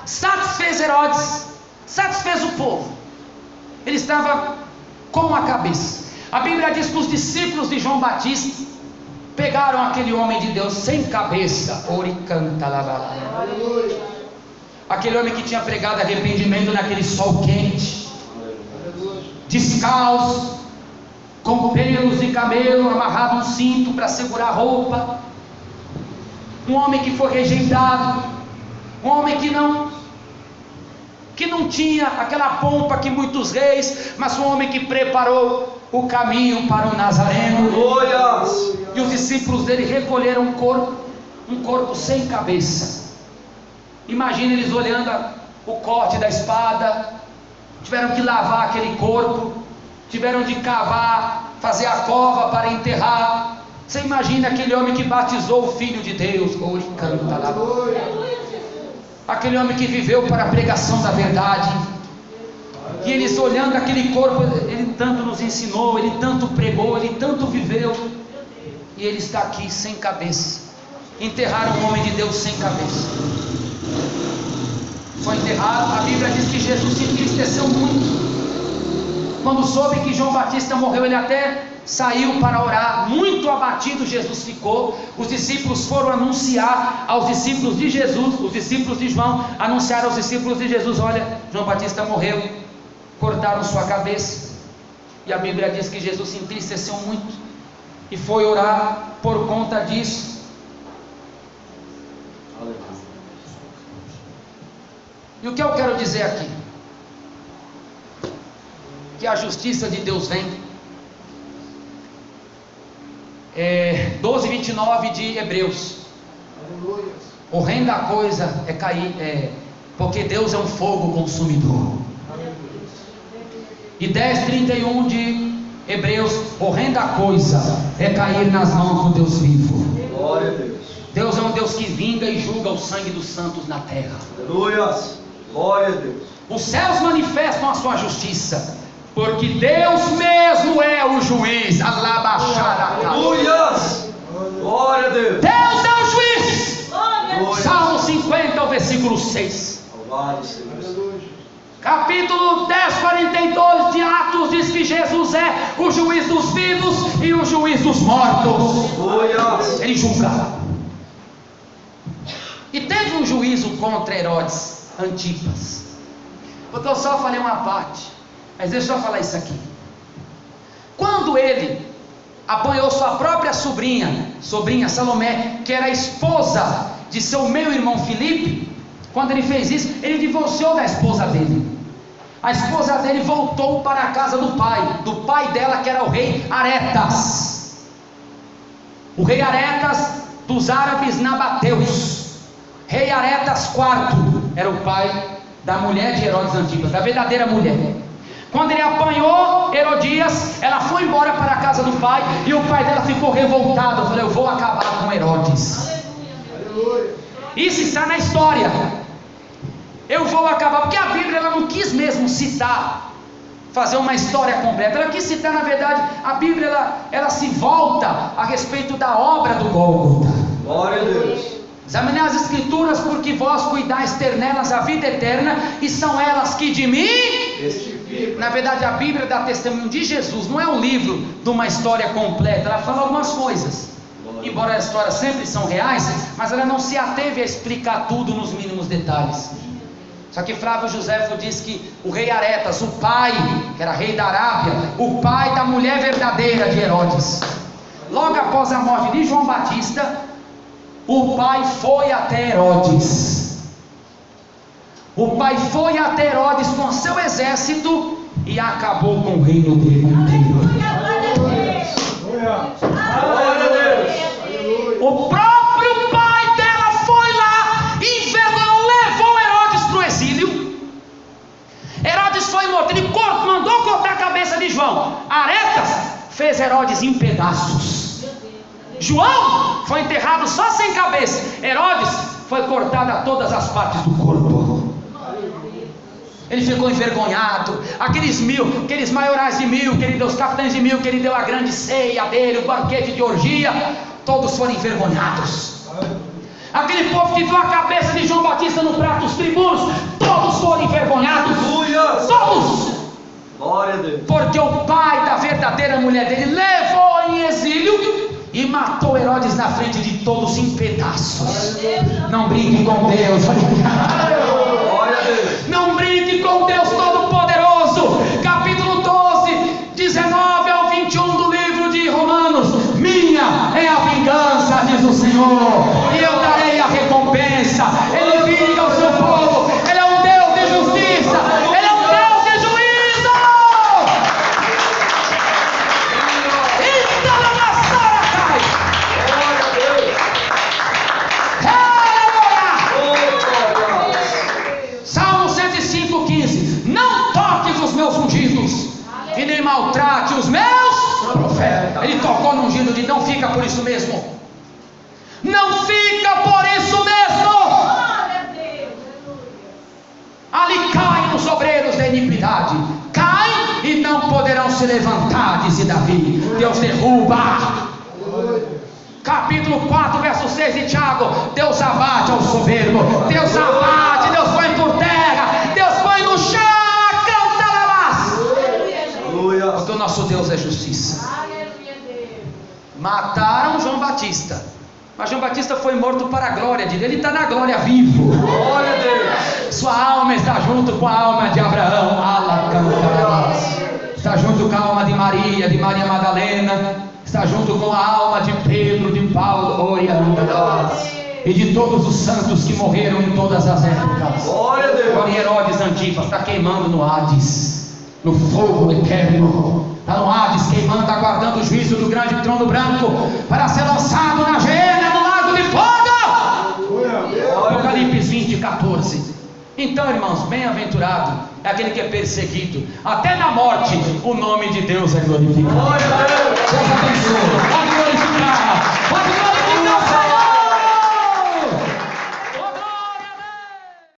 satisfez Herodes, satisfez o povo. Ele estava com a cabeça. A Bíblia diz que os discípulos de João Batista pegaram aquele homem de Deus sem cabeça. Oricanta lavará. Aquele homem que tinha pregado arrependimento naquele sol quente, descalço, com pelos de camelo, amarrado um cinto para segurar a roupa. Um homem que foi rejeitado, um homem que não tinha aquela pompa que muitos reis, mas um homem que preparou o caminho para o Nazareno. Glórias. E os discípulos dele recolheram um corpo sem cabeça. Imagina eles olhando o corte da espada, tiveram que lavar aquele corpo, tiveram de cavar, fazer a cova para enterrar. Você imagina aquele homem que batizou o Filho de Deus, aquele homem que viveu para a pregação da verdade, e eles olhando aquele corpo, ele tanto nos ensinou, ele tanto pregou, ele tanto viveu, e ele está aqui sem cabeça. Enterraram um homem de Deus sem cabeça. Foi enterrado. A Bíblia diz que Jesus se entristeceu muito quando soube que João Batista morreu. Ele até saiu para orar, muito abatido Jesus ficou. Os discípulos foram anunciar aos discípulos de Jesus, os discípulos de João anunciaram aos discípulos de Jesus: olha, João Batista morreu, cortaram sua cabeça. E a Bíblia diz que Jesus se entristeceu muito e foi orar por conta disso. E o que eu quero dizer aqui? Que a justiça de Deus vem. 12:29 de Hebreus. Horrenda coisa é cair, porque Deus é um fogo consumidor. E 10:31 de Hebreus: horrenda coisa é cair nas mãos do Deus vivo. Glória a Deus. Deus é um Deus que vinga e julga o sangue dos santos na terra. Aleluia. Glória a Deus. Os céus manifestam a sua justiça, porque Deus mesmo é o juiz. Aleluia. Glória a Deus. Deus é o juiz. Glória. Salmo 50, o versículo 6. Louvado seja Jesus. Capítulo 10, 42 de Atos diz que Jesus é o juiz dos vivos e o juiz dos mortos. Glória. Ele julga. E teve um juízo contra Herodes Antipas. Porque eu só falei uma parte, mas deixa eu falar isso aqui. Quando quando ele apanhou sua própria sobrinha Salomé, que era a esposa de seu meio-irmão Filipe, quando ele fez isso, ele divorciou da esposa dele. A esposa dele voltou para a casa do pai dela, que era o rei Aretas. O rei Aretas dos árabes nabateus. Rei Aretas IV era o pai da mulher de Herodes Antipas, da verdadeira mulher. Quando ele apanhou Herodias, ela foi embora para a casa do pai, e o pai dela ficou revoltado. Falou: eu vou acabar com Herodes. Isso está na história. Eu vou acabar, porque a Bíblia ela não quis mesmo citar, fazer uma história completa. Ela quis citar, na verdade, a Bíblia ela se volta a respeito da obra do Gólgota. Glória a Deus. Examinei as Escrituras, porque vós cuidais ter nelas a vida eterna, e são elas que de mim testificam. Na verdade, a Bíblia dá testemunho de Jesus, não é um livro de uma história completa. Ela fala algumas coisas, embora as histórias sempre são reais, mas ela não se ateve a explicar tudo nos mínimos detalhes. Só que Flávio Joséfo diz que o rei Aretas, o pai, que era rei da Arábia, o pai da mulher verdadeira de Herodes, logo após a morte de João Batista, o pai foi até Herodes. O pai foi até Herodes com seu exército e acabou com o reino dele inteiro. Glória a Deus. O próprio pai dela foi lá, envergonhou, levou Herodes para o exílio. Herodes foi morto, ele mandou cortar a cabeça de João. Aretas fez Herodes em pedaços. João foi enterrado só sem cabeça. Herodes foi cortado a todas as partes do corpo. Ele ficou envergonhado. Aqueles maiorais de 1000 que ele deu, os capitães de 1000 que ele deu a grande ceia dele, o banquete de orgia, todos foram envergonhados. Aquele povo que viu a cabeça de João Batista no prato dos tribunos, todos foram envergonhados. Todos. Glória a Deus. Porque o pai da verdadeira mulher dele levou em exílio e matou Herodes na frente de todos em pedaços. Não brinque com Deus. Glória a Deus. Não brinque com Deus Todo-Poderoso. Capítulo 12, 19 ao 21 do livro de Romanos. Minha é a vingança, diz o Senhor, e eu darei a recompensa. Ele vinga o seu povo. Ele é um Deus de justiça. Ele é um Deus de juízo. Salmo 105:15. Não toques os meus ungidos, e nem maltrate os meus profetas. Ele tocou no ungido de não fica por isso mesmo. Não fica por isso mesmo. Ali caem os obreiros da iniquidade. Caem e não poderão se levantar, disse Davi. Deus derruba. Capítulo 4, verso 6 de Tiago. Deus abate ao soberbo. Deus abate, Deus põe por terra, Deus põe no chão. Porque o nosso Deus é justiça. Mataram João Batista, mas João Batista foi morto para a glória de Deus. Ele está na glória vivo. Glória a Deus. Sua alma está junto com a alma de Abraão. Está junto com a alma de Maria Madalena. Está junto com a alma de Pedro, de Paulo, e de todos os santos que morreram em todas as épocas. Glória a Deus. Agora Herodes Antipas está queimando no Hades, no fogo eterno. Está no Hades queimando, aguardando o juízo do grande trono branco para ser lançado na gênea no lago de fogo. Apocalipse 20:14. Então, irmãos, bem-aventurado é aquele que é perseguido, até na morte o nome de Deus é glorificado. Glória a Deus. Deus abençoe.